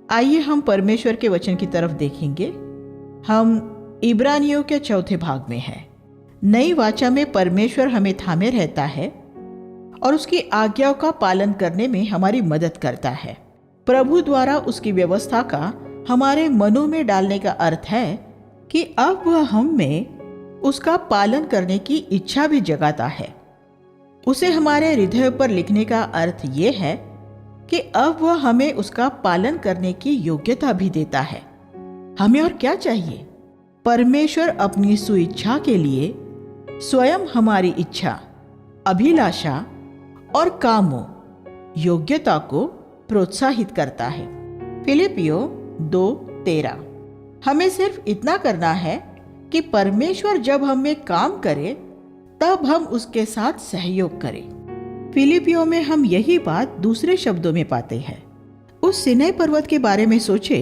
आइए हम परमेश्वर के वचन की तरफ देखेंगे। हम इब्रानियों के 4 भाग में हैं। नई वाचा में परमेश्वर हमें थामे रहता है और उसकी आज्ञाओं का पालन करने में हमारी मदद करता है। प्रभु द्वारा उसकी व्यवस्था का हमारे मनों में डालने का अर्थ है कि अब वह हम में उसका पालन करने की इच्छा भी जगाता है। उसे हमारे हृदय पर लिखने का अर्थ ये है कि अब वह हमें उसका पालन करने की योग्यता भी देता है। हमें और क्या चाहिए? परमेश्वर अपनी सुइच्छा के लिए स्वयं हमारी इच्छा, अभिलाषा और कामों, योग्यता को प्रोत्साहित करता है। फिलिपियों 2:13। हमें सिर्फ इतना करना है कि परमेश्वर जब हम में काम करे तब हम उसके साथ सहयोग करें। फिलिपियों में हम यही बात दूसरे शब्दों में पाते हैं। उस सिनै पर्वत के बारे में सोचे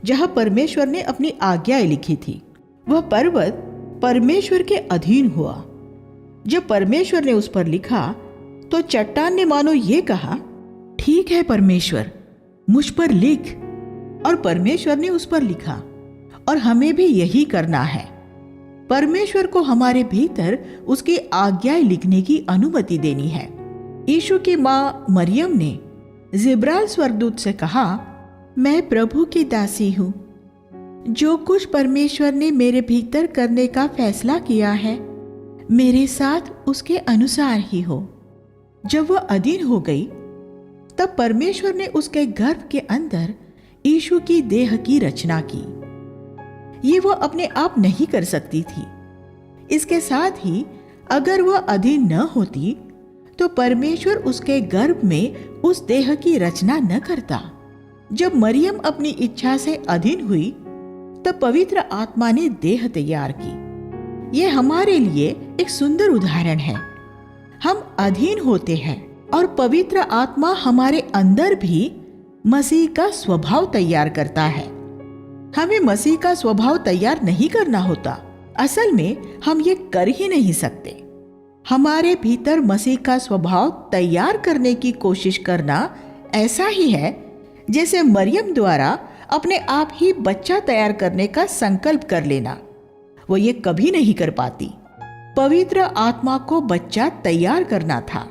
जहां परमेश्वर ने अपनी आज्ञाएं लिखी थी। वह पर्वत परमेश्वर के अधीन हुआ। जब परमेश्वर ने उस पर लिखा तो चट्टान ने मानो ये कहा, ठीक है परमेश्वर, मुझ पर लिख। और परमेश्वर ने उस पर लिखा। और हमें भी यही करना है। परमेश्वर को हमारे भीतर उसकी आज्ञाएं लिखने की अनुमति देनी है। यीशु की मां मरियम ने जिब्राइल स्वर्गदूत से कहा, मैं प्रभु की दासी हूं। जो कुछ परमेश्वर ने मेरे भीतर करने का फैसला किया है, मेरे साथ उसके अनुसार ही हो। जब वह अधीन हो गई तब परमेश्वर ने उसके गर्भ के अंदर यीशु की देह की रचना की। ये वह अपने आप नहीं कर सकती थी। इसके साथ ही अगर वह अधीन न होती तो परमेश्वर उसके गर्भ में उस देह की रचना न करता। जब मरियम अपनी इच्छा से अधीन हुई तब पवित्र आत्मा ने देह तैयार की। यह हमारे लिए एक सुंदर उदाहरण है। हम अधीन होते हैं और पवित्र आत्मा हमारे अंदर भी मसीह का स्वभाव तैयार करता है। हमें मसीह का स्वभाव तैयार नहीं करना होता। असल में हम ये कर ही नहीं सकते। हमारे भीतर मसीह का स्वभाव तैयार करने की कोशिश करना ऐसा ही है जैसे मरियम द्वारा अपने आप ही बच्चा तैयार करने का संकल्प कर लेना। वो ये कभी नहीं कर पाती। पवित्र आत्मा को बच्चा तैयार करना था।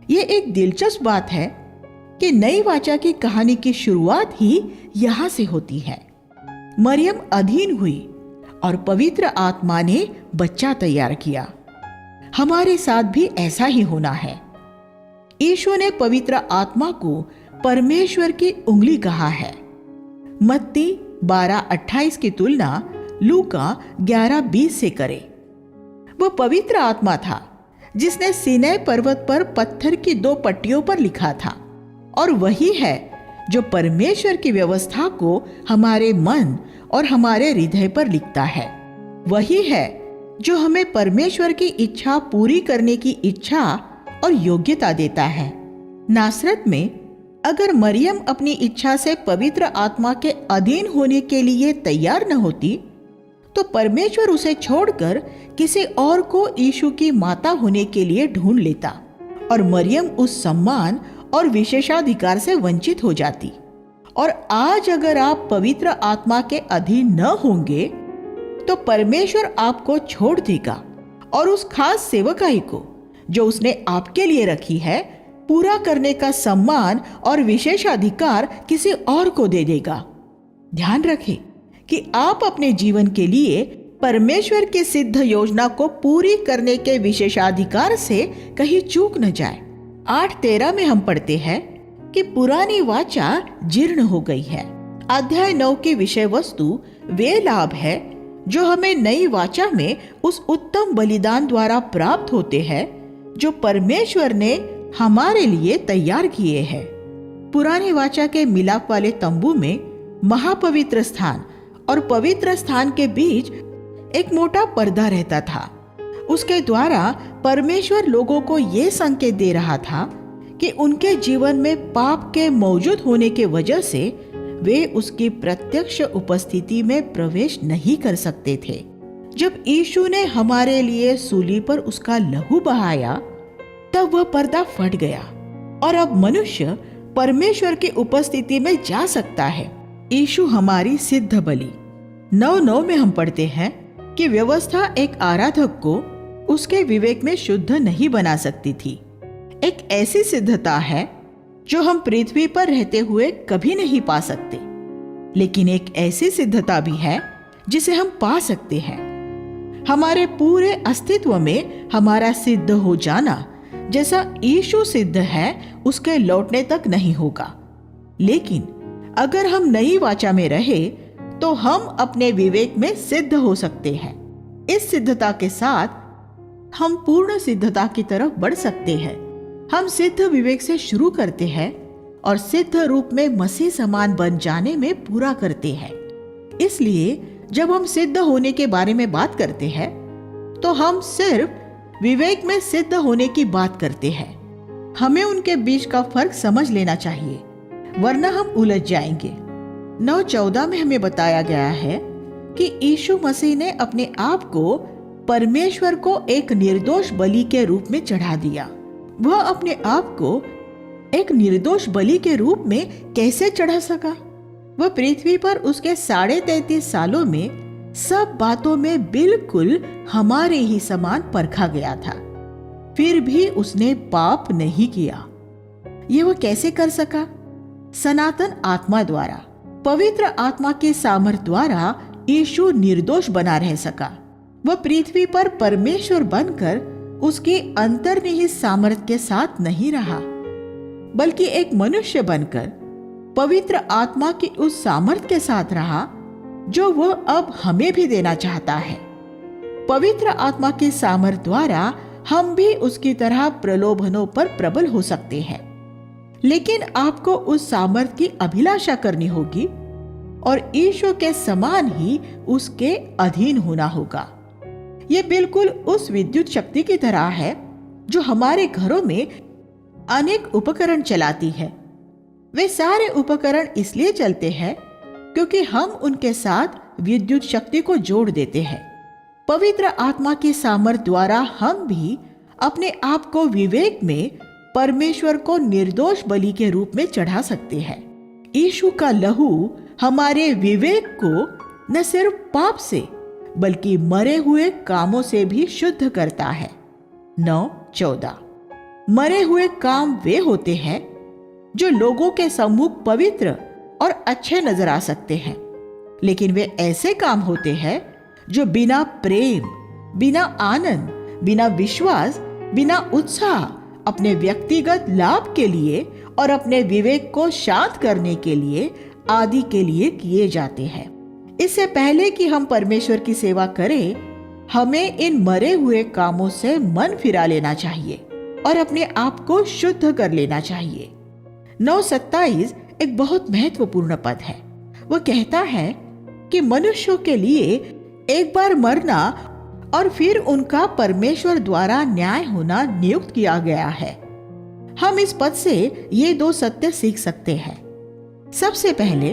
ये एक दिलचस्प बात है कि नई वाचा की कहानी की शुरुआत ही यहां से होती है। मरियम अधीन हुई और पवित्र आत्मा ने बच्चा तैयार किया। हमारे साथ भी ऐसा ही होना है। यीशु ने पवित्र आत्मा को परमेश्वर की उंगली कहा है। मत्ती 12:28 की तुलना लूका 11:20 से करें। वह पवित्र आत्मा था जिसने सिनै पर्वत पर पत्थर की 2 पट्टियों पर लिखा था। और वही है जो परमेश्वर की व्यवस्था को हमारे मन और हमारे हृदय पर लिखता है। वही है जो हमें परमेश्वर की इच्छा पूरी करने की इच्छा और योग्यता देता है। नासरत में अगर मरियम अपनी इच्छा से पवित्र आत्मा के अधीन होने के लिए तैयार न होती तो परमेश्वर उसे छोड़कर किसी और को यीशु की माता होने के लिए ढूंढ लेता और मरियम उस सम्मान और विशेषाधिकार से वंचित हो जाती। और आज अगर आप पवित्र आत्मा के अधीन न होंगे तो परमेश्वर आपको छोड़ देगा और उस खास सेवकाई को जो उसने आपके लिए रखी है पूरा करने का सम्मान और विशेषाधिकार किसी और को दे देगा। ध्यान रखें कि आप अपने जीवन के लिए परमेश्वर की सिद्ध योजना को पूरी करने के विशेषाधिकार से कहीं चूक न जाए। 8:13 में हम पढ़ते हैं कि पुरानी वाचा जीर्ण हो गई है। अध्याय 9 की विषय वस्तु वे लाभ है जो हमें नई वाचा में उस उत्तम बलिदान द्वारा प्राप्त होते हैं जो परमेश्वर ने हमारे लिए तैयार किए हैं। पुरानी वाचा के मिलाप वाले तंबू में महापवित्र स्थान और पवित्र स्थान के बीच एक मोटा पर्दा रहता था। उसके द्वारा परमेश्वर लोगों को यह संकेत दे रहा था कि उनके जीवन में पाप के मौजूद होने के वजह से वे उसकी प्रत्यक्ष उपस्थिति में प्रवेश नहीं कर सकते थे। जब यीशु ने हमारे लिए सूली पर उसका लहू बहाया तब वह पर्दा फट गया और अब मनुष्य परमेश्वर की उपस्थिति में जा सकता है। यीशु हमारी सिद्ध बलि। 9:9 में हम पढ़ते हैं कि व्यवस्था एक आराधक को उसके विवेक में शुद्ध नहीं बना सकती थी। एक ऐसी सिद्धता है जो हम पृथ्वी पर रहते हुए कभी नहीं पा सकते, लेकिन एक ऐसी सिद्धता भी है जिसे हम पा सकते हैं। हमारे पूरे अस्तित्व में हमारा सिद्ध हो जाना जैसा यीशु सिद्ध है उसके लौटने तक नहीं होगा। लेकिन अगर हम नई वाचा में रहे तो हम अपने विवेक में सिद्ध हो सकते हैं। इस सिद्धता के साथ हम पूर्ण सिद्धता की तरफ बढ़ सकते हैं। हम सिद्ध विवेक से शुरू करते हैं और सिद्ध रूप में मसीह समान बन जाने में पूरा करते हैं। इसलिए जब हम सिद्ध होने के बारे में बात करते हैं तो हम सिर्फ विवेक में सिद्ध होने की बात करते हैं। हमें उनके बीच का फर्क समझ लेना चाहिए, वरना हम उलझ जाएंगे। 9:14 में हमें बताया गया है कि यीशु मसीह ने अपने आप को परमेश्वर को एक निर्दोष बलि के रूप में चढ़ा दिया। वह अपने आप को एक निर्दोष बलि के रूप में कैसे चढ़ा सका? वह पृथ्वी पर उसके 33.5 सालों में सब बातों में बिल्कुल हमारे ही समान परखा गया था, फिर भी उसने पाप नहीं किया। यह वह कैसे कर सका? सनातन आत्मा द्वारा, पवित्र आत्मा के सामर्थ्य द्वारा यीशु निर्दोष बना रह सका। वह पृथ्वी पर परमेश्वर बनकर उसके अंतर्निहित सामर्थ्य के साथ नहीं रहा, बल्कि एक मनुष्य बनकर पवित्र आत्मा की उस सामर्थ्य के साथ रहा जो वह अब हमें भी देना चाहता है। पवित्र आत्मा के सामर्थ्य द्वारा हम भी उसकी तरह प्रलोभनों पर प्रबल हो सकते हैं, लेकिन आपको उस सामर्थ्य की अभिलाषा करनी होगी और ईश्वर के समान ही उसके अधीन होना होगा। यह बिल्कुल उस विद्युत शक्ति की तरह है जो हमारे घरों में अनेक उपकरण चलाती है। वे सारे उपकरण इसलिए चलते हैं क्योंकि हम उनके साथ विद्युत शक्ति को जोड़ देते हैं। पवित्र आत्मा के सामर्थ्य द्वारा हम भी अपने आप को विवेक में परमेश्वर को निर्दोष बलि के रूप में चढ़ा सकते हैं। यीशु का लहू हमारे विवेक को न सिर्फ पाप से बल्कि मरे हुए कामों से भी शुद्ध करता है। 9:14 मरे हुए काम वे होते हैं जो लोगों के सम्मुख पवित्र और अच्छे नजर आ सकते हैं, लेकिन वे ऐसे काम होते हैं जो बिना प्रेम, बिना आनंद, बिना विश्वास, बिना उत्साह, अपने व्यक्तिगत लाभ के लिए और अपने विवेक को शांत करने के लिए आदि के लिए किए जाते हैं। इससे पहले कि हम परमेश्वर की सेवा करें, हमें इन मरे हुए कामों से मन फिरा लेना चाहिए और अपने आप को शुद्ध कर लेना चाहिए। 9:27 एक बहुत महत्वपूर्ण पद है। वह कहता है कि मनुष्यों के लिए एक बार मरना और फिर उनका परमेश्वर द्वारा न्याय होना नियुक्त किया गया है। हम इस पद से ये 2 सत्य सीख सकते हैं। सबसे पहले,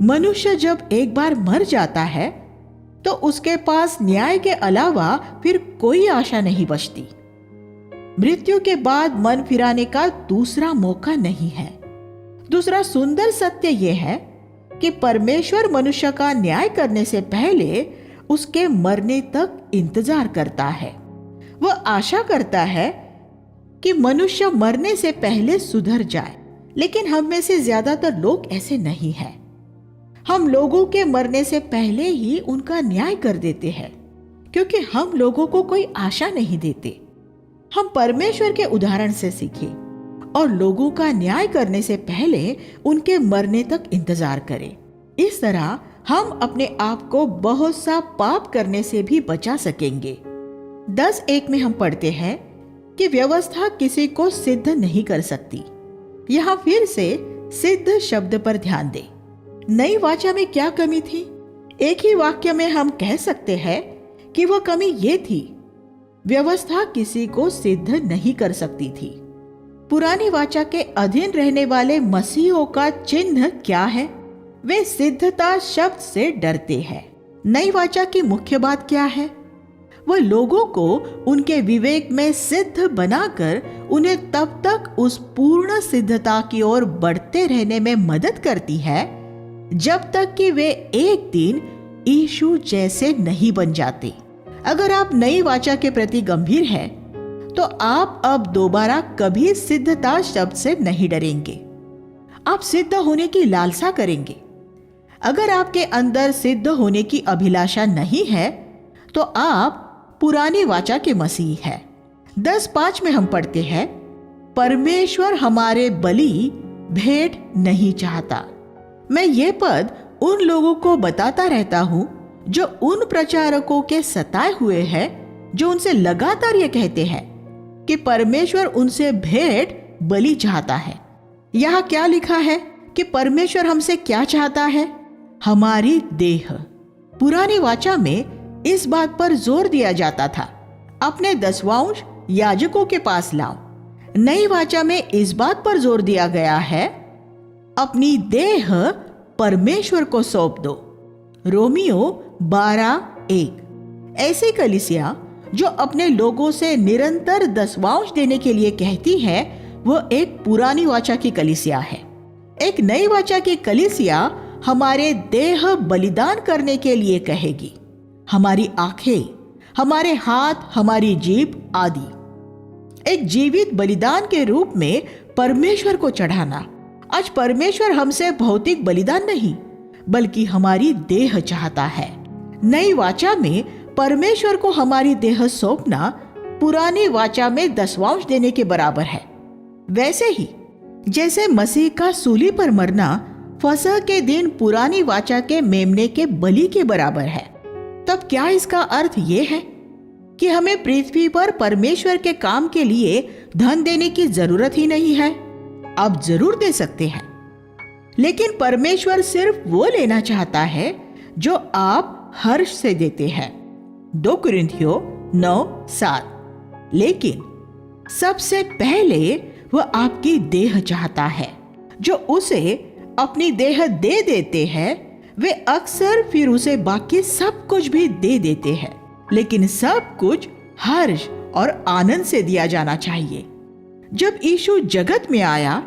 मनुष्य जब एक बार मर जाता है तो उसके पास न्याय के अलावा फिर कोई आशा नहीं बचती। मृत्यु के बाद मन फिराने का दूसरा मौका नहीं है। दूसरा सुंदर सत्य यह है कि परमेश्वर मनुष्य का न्याय करने से पहले उसके मरने तक इंतजार करता है। वह आशा करता है कि मनुष्य मरने से पहले सुधर जाए, लेकिन हम में से ज्यादातर लोग ऐसे नहीं हैं। हम लोगों के मरने से पहले ही उनका न्याय कर देते हैं, क्योंकि हम लोगों को कोई आशा नहीं देते। हम परमेश्वर के उदाहरण से सीखें और लोगों का न्याय करने से पहले उनके मरने तक इंतजार करें। इस तरह हम अपने आप को बहुत सा पाप करने से भी बचा सकेंगे। 10:1 में हम पढ़ते हैं कि व्यवस्था किसी को सिद्ध नहीं कर सकती। यहाँ फिर से सिद्ध शब्द पर ध्यान दें। नई वाचा में क्या कमी थी? एक ही वाक्य में हम कह सकते हैं कि वह कमी ये थी, व्यवस्था किसी को सिद्ध नहीं कर सकती थी। पुरानी वाचा के अधीन रहने वाले मसीहों का चिन्ह क्या है? वे सिद्धता शब्द से डरते हैं। नई वाचा की मुख्य बात क्या है? वह लोगों को उनके विवेक में सिद्ध बनाकर उन्हें तब तक उस पूर्ण सिद्धता की ओर बढ़ते रहने में मदद करती है जब तक कि वे एक दिन यीशु जैसे नहीं बन जाते। अगर आप नई वाचा के प्रति गंभीर हैं, तो आप अब दोबारा कभी सिद्धता शब्द से नहीं डरेंगे। आप सिद्ध होने की लालसा करेंगे। अगर आपके अंदर सिद्ध होने की अभिलाषा नहीं है, तो आप पुरानी वाचा के मसीह हैं। 10:5 में हम पढ़ते हैं, परमेश्वर हमारे बलि भेंट नहीं चाहता। मैं ये पद उन लोगों को बताता रहता हूं जो उन प्रचारकों के सताए हुए हैं, जो उनसे लगातार ये कहते हैं कि परमेश्वर उनसे भेंट बलि चाहता है। यहाँ क्या लिखा है कि परमेश्वर हमसे क्या चाहता है? हमारी देह। पुरानी वाचा में इस बात पर जोर दिया जाता था, अपने 10वांश याजकों के पास लाओ। नई वाचा में इस बात पर जोर दिया गया है, अपनी देह परमेश्वर को सौंप दो। रोमियो 12:1। ऐसी कलीसिया जो अपने लोगों से निरंतर 10वांश देने के लिए कहती है, वह एक पुरानी वाचा की कलीसिया है। एक नई वाचा की कलीसिया हमारे देह बलिदान करने के लिए कहेगी। हमारी आंखें, हमारे हाथ, हमारी जीभ आदि एक जीवित बलिदान के रूप में परमेश्वर को चढ़ाना। आज परमेश्वर हमसे भौतिक बलिदान नहीं, बल्कि हमारी देह चाहता है। नई वाचा में परमेश्वर को हमारी देह सौंपना पुरानी वाचा में 10वांश देने के बराबर है। वैसे ही जैसे मसीह का सूली पर मरना फसह के दिन पुरानी वाचा के मेमने के बलि के बराबर है, तब क्या इसका अर्थ यह है कि हमें पृथ्वी पर परमेश्वर के काम के लिए धन देने की जरूरत ही नहीं है? आप जरूर दे सकते हैं, लेकिन परमेश्वर सिर्फ वो लेना चाहता है जो आप हर्ष से देते हैं। 2 कुरिन्थियों 9:7। लेकिन सबसे पहले वह आपकी देह चाहता है। जो उसे अपनी देह दे देते हैं, वे अक्सर फिर उसे बाकी सब कुछ भी दे देते हैं, लेकिन सब कुछ हर्ष और आनंद से दिया जाना चाहिए। जब यीशु जगत में आया,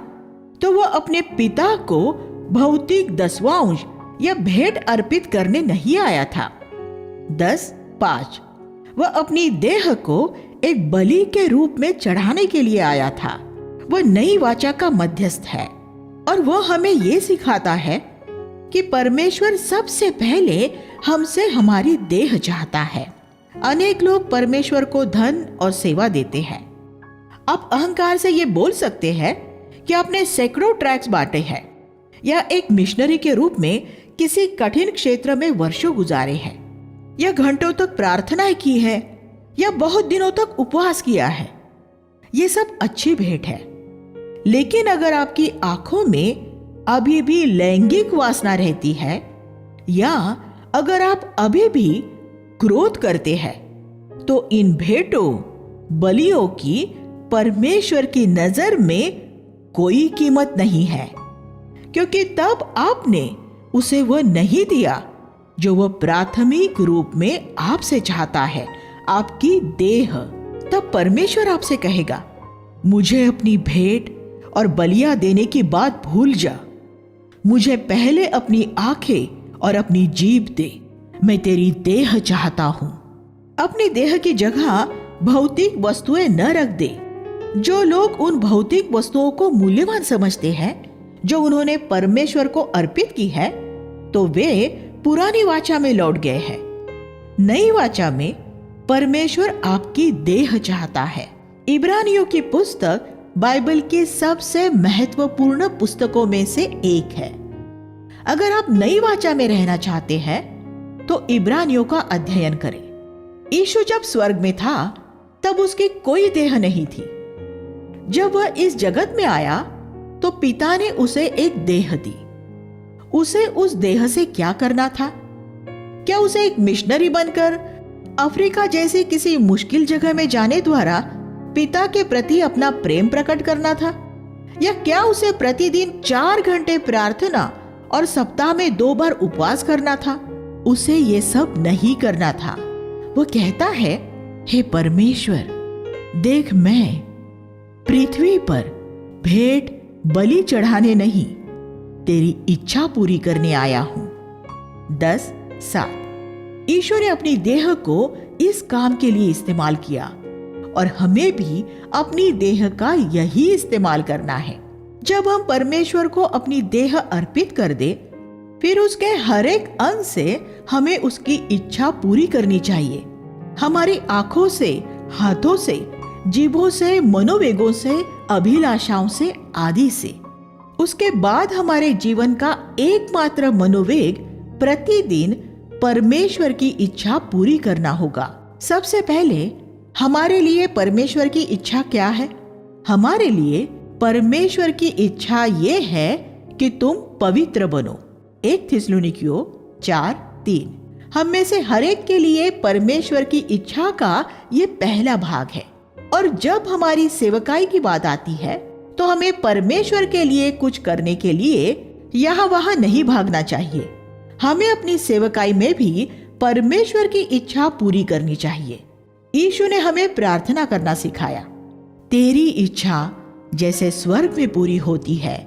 तो वह अपने पिता को भौतिक 10वांश या भेंट अर्पित करने नहीं आया था। 10:5। वह अपनी देह को एक बलि के रूप में चढ़ाने के लिए आया था। वह नई वाचा का मध्यस्थ है, और वह हमें यह सिखाता है कि परमेश्वर सबसे पहले हमसे हमारी देह चाहता है। अनेक लोग परमेश्वर को धन और सेवा देते हैं। आप अहंकार से ये बोल सकते हैं कि आपने सैकड़ों ट्रैक्ट्स बांटे हैं, या एक मिशनरी के रूप में किसी कठिन क्षेत्र में वर्षों गुजारे हैं, या घंटों तक प्रार्थनाएं की है, या बहुत दिनों तक उपवास किया है। ये सब अच्छी भेंट है, लेकिन अगर आपकी आंखों में अभी भी लैंगिक वासना रहती है, या अगर आप अभी भी क्रोध करते हैं, तो इन भेंटों, बलियों की परमेश्वर की नजर में कोई कीमत नहीं है, क्योंकि तब आपने उसे वह नहीं दिया जो वह प्राथमिक रूप में आपसे चाहता है, आपकी देह। तब परमेश्वर आपसे कहेगा, मुझे अपनी भेंट और बलियां देने की बात भूल जा। मुझे पहले अपनी आंखें और अपनी जीभ दे। मैं तेरी देह चाहता हूं। अपनी देह की जगह भौतिक वस्तुएं न रख दे। जो लोग उन भौतिक वस्तुओं को मूल्यवान समझते हैं जो उन्होंने परमेश्वर को अर्पित की है, तो वे पुरानी वाचा में लौट गए हैं। नई वाचा में परमेश्वर आपकी देह चाहता है। इब्रानियों की पुस्तक बाइबल की सबसे महत्वपूर्ण पुस्तकों में से एक है। अगर आप नई वाचा में रहना चाहते हैं, तो इब्रानियों का अध्ययन करें। यीशु जब स्वर्ग में था, तब उसकी कोई देह नहीं थी। जब वह इस जगत में आया, तो पिता ने उसे एक देह दी। उसे उस देह से क्या करना था? क्या उसे एक मिशनरी बनकर अफ्रीका जैसी किसी मुश्किल जगह में जाने द्वारा पिता के प्रति अपना प्रेम प्रकट करना था? या क्या उसे प्रतिदिन 4 घंटे प्रार्थना और सप्ताह में 2 बार उपवास करना था? उसे ये सब नहीं करना था। वो कहता है, हे परमेश्वर, देख, मैं पृथ्वी पर भेंट बलि चढ़ाने नहीं, तेरी इच्छा पूरी करने आया हूं। 10:7 ईश्वर ने अपनी देह को इस काम के लिए इस्तेमाल किया और हमें भी अपनी देह का यही इस्तेमाल करना है। जब हम परमेश्वर को अपनी देह अर्पित कर दे, फिर उसके हर एक अंग से हमें उसकी इच्छा पूरी करनी चाहिए। हमारी आंखों से, हाथों से, जीभों से, मनोवेगों से, अभिलाषाओं से आदि से। उसके बाद हमारे जीवन का एकमात्र मनोवेग प्रतिदिन परमेश्वर की इच्छा पूरी करना होगा। सबसे पहले हमारे लिए परमेश्वर की इच्छा क्या है? हमारे लिए परमेश्वर की इच्छा ये है कि तुम पवित्र बनो। 1 थिस्सलुनीकियों 4:3। हम में से हर एक के लिए परमेश्वर की इच्छा का ये पहला भाग है। और जब हमारी सेवकाई की बात आती है तो हमें परमेश्वर के लिए कुछ करने के लिए यहाँ वहां नहीं भागना चाहिए। हमें अपनी सेवकाई में भी परमेश्वर की इच्छा पूरी करनी चाहिए। यीशु ने हमें प्रार्थना करना सिखाया, तेरी इच्छा जैसे स्वर्ग में पूरी होती है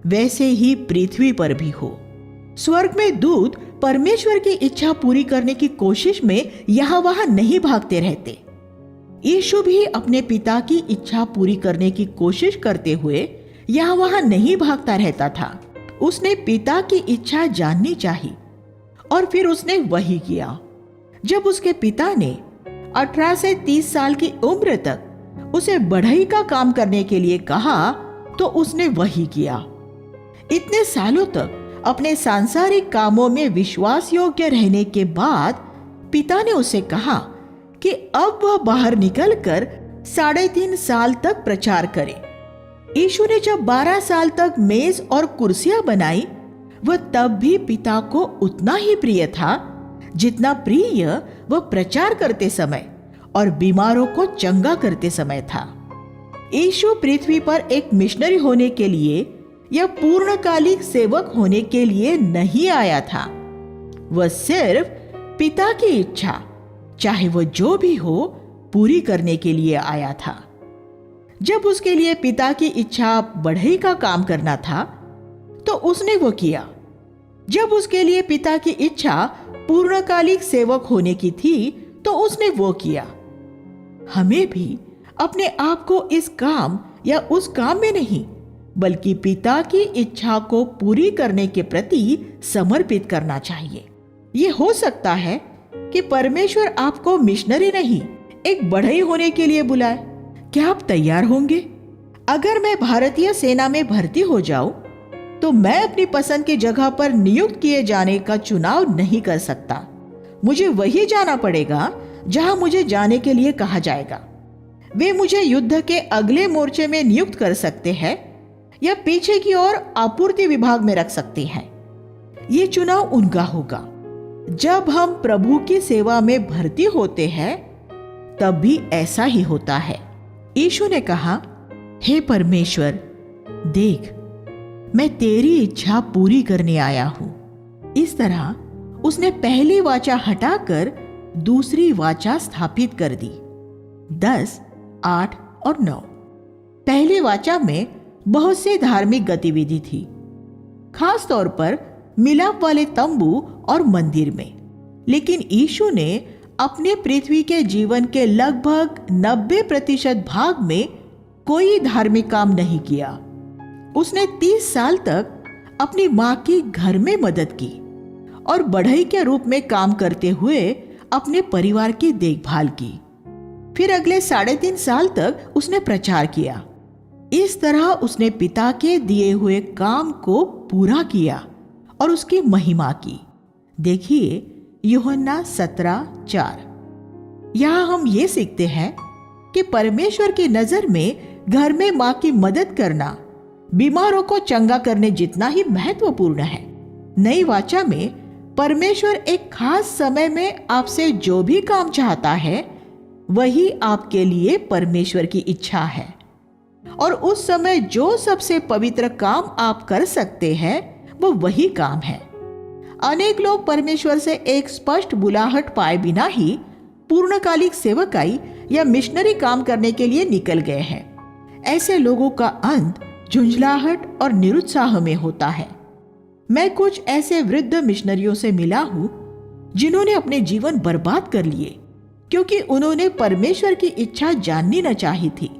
वैसे ही पृथ्वी पर भी हो। स्वर्ग में दूत परमेश्वर की इच्छा पूरी करने की कोशिश में यहाँ वहां नहीं भागते रहते। यीशु भी अपने पिता की इच्छा पूरी करने की कोशिश करते हुए यहाँ वहां नहीं भागता रहता था। उसने पिता की इच्छा जाननी चाहिए और फिर उसने वही किया। जब उसके पिता ने 18 से 30 साल की उम्र तक उसे बढ़ई का काम करने के लिए कहा तो उसने वही किया। इतने सालों तक अपने सांसारिक कामों में विश्वास योग्य रहने के बाद पिता ने उसे कहा कि अब वह बाहर निकलकर 3.5 साल तक प्रचार करे। यीशु ने जब 12 साल तक मेज और कुर्सियां बनाई, वह तब भी पिता को उतना ही प्रिय था जितना प्रिय वह प्रचार करते समय और बीमारों को चंगा करते समय था। यीशु पृथ्वी पर एक मिशनरी होने के लिए या पूर्णकालिक सेवक होने के लिए नहीं आया था। वह सिर्फ पिता की इच्छा, चाहे वह जो भी हो, पूरी करने के लिए आया था। जब उसके लिए पिता की इच्छा बढ़ई का काम करना था तो उसने वो किया। जब उसके लिए पिता की इच्छा पूर्णकालिक सेवक होने की थी तो उसने वो किया। हमें भी अपने आप को इस काम या उस काम में नहीं, बल्कि पिता की इच्छा को पूरी करने के प्रति समर्पित करना चाहिए। ये हो सकता है कि परमेश्वर आपको मिशनरी नहीं, एक बढ़ई होने के लिए बुलाए। क्या आप तैयार होंगे? अगर मैं भारतीय सेना में भर्ती हो जाऊं तो मैं अपनी पसंद की जगह पर नियुक्त किए जाने का चुनाव नहीं कर सकता। मुझे वही जाना पड़ेगा जहां मुझे जाने के लिए कहा जाएगा। वे मुझे युद्ध के अगले मोर्चे में नियुक्त कर सकते हैं या पीछे की ओर आपूर्ति विभाग में रख सकते हैं। ये चुनाव उनका होगा। जब हम प्रभु की सेवा में भर्ती होते हैं तब भी ऐसा ही होता है। यीशु ने कहा, हे परमेश्वर, देख, मैं तेरी इच्छा पूरी करने आया हूं। इस तरह उसने पहली वाचा हटाकर दूसरी वाचा स्थापित कर दी। 10, 8 और 9। पहली वाचा में बहुत सी धार्मिक गतिविधि थी, खास तौर पर मिलाप वाले तंबू और मंदिर में। लेकिन यीशु ने अपने पृथ्वी के जीवन के लगभग 90% भाग में कोई धार्मिक काम नहीं किया। उसने 30 साल तक अपनी मां की घर में मदद की और बढ़ई के रूप में काम करते हुए अपने परिवार की देखभाल की। फिर अगले 3.5 साल तक उसने प्रचार किया। इस तरह उसने पिता के दिए हुए काम को पूरा किया और उसकी महिमा की। देखिए यूहन्ना 17:4। यहाँ हम ये सीखते हैं कि परमेश्वर की नजर में घर में मां की मदद करना बीमारों को चंगा करने जितना ही महत्वपूर्ण है। नई वाचा में परमेश्वर एक खास समय में आपसे जो भी काम चाहता है वही आपके लिए परमेश्वर की इच्छा है, और उस समय जो सबसे पवित्र काम आप कर सकते हैं वो वही काम है। अनेक लोग परमेश्वर से एक स्पष्ट बुलाहट पाए बिना ही पूर्णकालिक सेवकाई या मिशनरी काम करने के लिए निकल गए हैं। ऐसे लोगों का अंत झुंझलाहट और निरुत्साह में होता है। मैं कुछ ऐसे वृद्ध मिशनरियों से मिला हूं जिन्होंने अपने जीवन बर्बाद कर लिए क्योंकि उन्होंने परमेश्वर की इच्छा जाननी न चाही थी,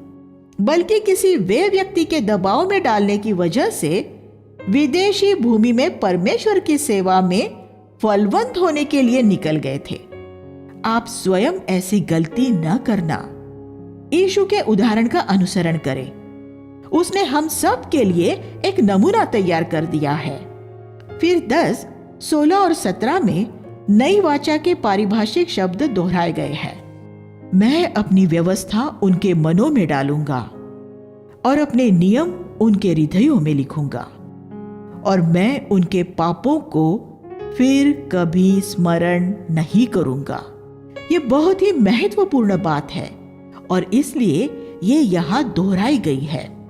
बल्कि किसी वे व्यक्ति के दबाव में डालने की वजह से विदेशी भूमि में परमेश्वर की सेवा में फलवंत होने के लिए निकल गए थे। आप स्वयं ऐसी गलती न करना। यीशु के उदाहरण का अनुसरण करें। उसने हम सब के लिए एक नमूना तैयार कर दिया है। फिर 10, 16 और 17 में नई वाचा के पारिभाषिक शब्द दोहराए गए हैं। मैं अपनी व्यवस्था उनके मनों में डालूंगा और अपने नियम उनके हृदयों में लिखूंगा, और मैं उनके पापों को फिर कभी स्मरण नहीं करूंगा। ये बहुत ही महत्वपूर्ण बात है और इसलिए ये यहाँ दोहराई गई है।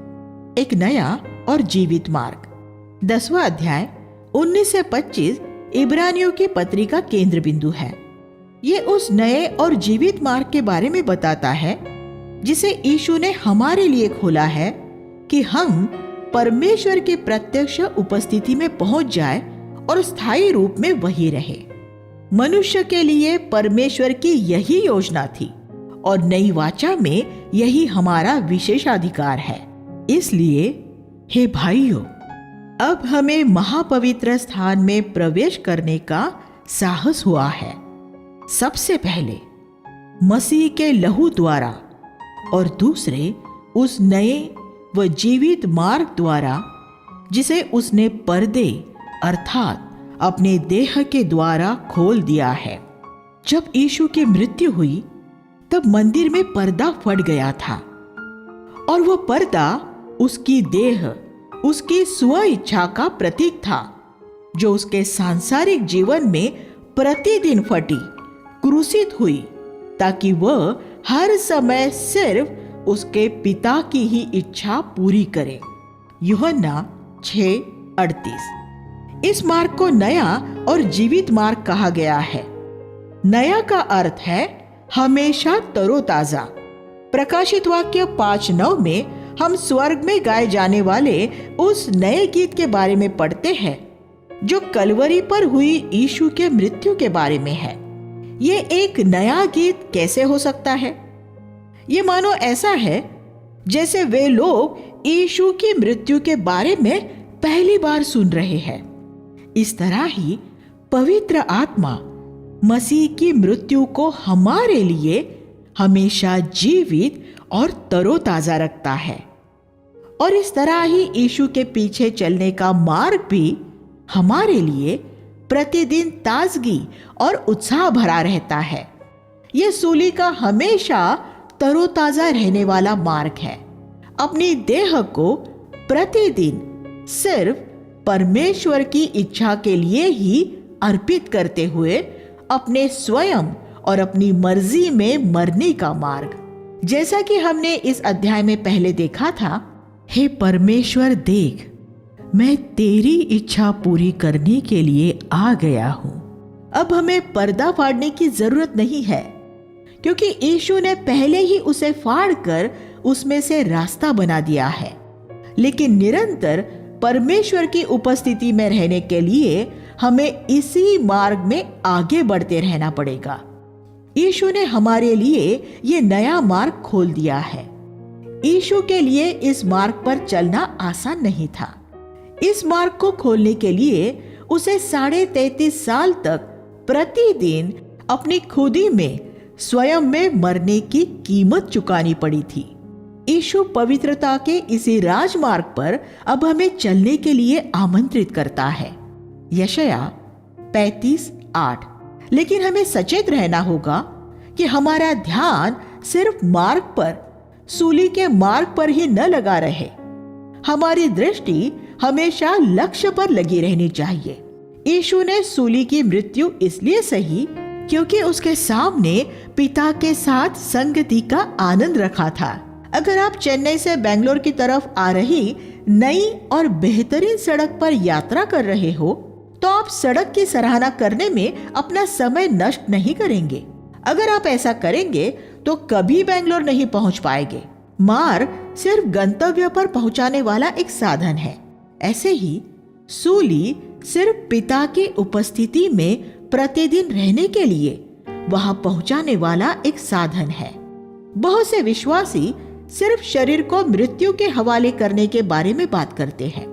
एक नया और जीवित मार्ग। 10वां अध्याय 19 से 25 इब्रानियों की पत्री का केंद्र बिंदु है। ये उस नए और जीवित मार्ग के बारे में बताता है जिसे यीशु ने हमारे लिए खोला है कि हम परमेश्वर की प्रत्यक्ष उपस्थिति में पहुंच जाए और स्थायी रूप में वही रहे। मनुष्य के लिए परमेश्वर की यही योजना थी और नई वाचा में यही हमारा विशेषाधिकार है। इसलिए हे भाइयों, अब हमें महापवित्र स्थान में प्रवेश करने का साहस हुआ है। सबसे पहले मसीह के लहू द्वारा और दूसरे उस नए व जीवित मार्ग द्वारा जिसे उसने पर्दे अर्थात अपने देह के द्वारा खोल दिया है। जब यीशु की मृत्यु हुई तब मंदिर में पर्दा फट गया था और वह पर्दा उसकी देह, उसकी स्व इच्छा का प्रतीक था जो उसके सांसारिक जीवन में प्रतिदिन फटी, क्रूसित हुई, ताकि वह हर समय सिर्फ उसके पिता की ही इच्छा पूरी करे। यूहन्ना 6:38। इस मार्ग को नया और जीवित मार्ग कहा गया है। नया का अर्थ है हमेशा तरोताजा। प्रकाशित वाक्य 5:9 में हम स्वर्ग में गाए जाने वाले उस नए गीत के बारे में पढ़ते हैं जो कलवरी पर हुई यीशु के मृत्यु के बारे में है। ये एक नया गीत कैसे हो सकता है? ये मानो ऐसा है जैसे वे लोग यीशु की मृत्यु के बारे में पहली बार सुन रहे हैं। इस तरह ही पवित्र आत्मा मसीह की मृत्यु को हमारे लिए हमेशा जीवित और तरोताजा रखता है, और इस तरह ही यीशु के पीछे चलने का मार्ग भी हमारे लिए प्रतिदिन ताजगी और उत्साह भरा रहता है। यह सूली का हमेशा तरोताजा रहने वाला मार्ग है। अपनी देह को प्रतिदिन सिर्फ परमेश्वर की इच्छा के लिए ही अर्पित करते हुए अपने स्वयं और अपनी मर्जी में मरने का मार्ग। जैसा कि हमने इस अध्याय में पहले देखा था, हे परमेश्वर देख, मैं तेरी इच्छा पूरी करने के लिए आ गया हूं। अब हमें पर्दा फाड़ने की जरूरत नहीं है क्योंकि यीशु ने पहले ही उसे फाड़कर उसमें से रास्ता बना दिया है। लेकिन निरंतर परमेश्वर की उपस्थिति में रहने के लिए हमें इसी मार्ग में आगे बढ़ते रहना पड़ेगा। यीशु ने हमारे लिए ये नया मार्ग खोल दिया है। यीशु के लिए इस मार्ग पर चलना आसान नहीं था। इस मार्ग को खोलने के लिए उसे 33.5 साल तक प्रतिदिन अपनी खुदी में स्वयं में मरने की कीमत चुकानी पड़ी थी। यीशु पवित्रता के इसी राजमार्ग पर अब हमें चलने के लिए आमंत्रित करता है। यशाया 35:8। लेकिन हमें सचेत रहना होगा कि हमारा ध्यान सिर्फ मार्ग पर, सूली के मार्ग पर ही न लगा रहे। हमारी दृष्टि हमेशा लक्ष्य पर लगी रहनी चाहिए। यीशु ने सूली की मृत्यु इसलिए सही क्योंकि उसके सामने पिता के साथ संगति का आनंद रखा था। अगर आप चेन्नई से बेंगलोर की तरफ आ रही नई और बेहतरीन सड़क पर यात्रा कर रहे हो तो आप सड़क की सराहना करने में अपना समय नष्ट नहीं करेंगे। अगर आप ऐसा करेंगे तो कभी बेंगलोर नहीं पहुंच पाएंगे। मार्ग सिर्फ गंतव्य पर पहुंचाने वाला एक साधन है। ऐसे ही सूली सिर्फ पिता की उपस्थिति में प्रतिदिन रहने के लिए वहां पहुंचाने वाला एक साधन है। बहुत से विश्वासी सिर्फ शरीर को मृत्यु के हवाले करने के बारे में बात करते हैं,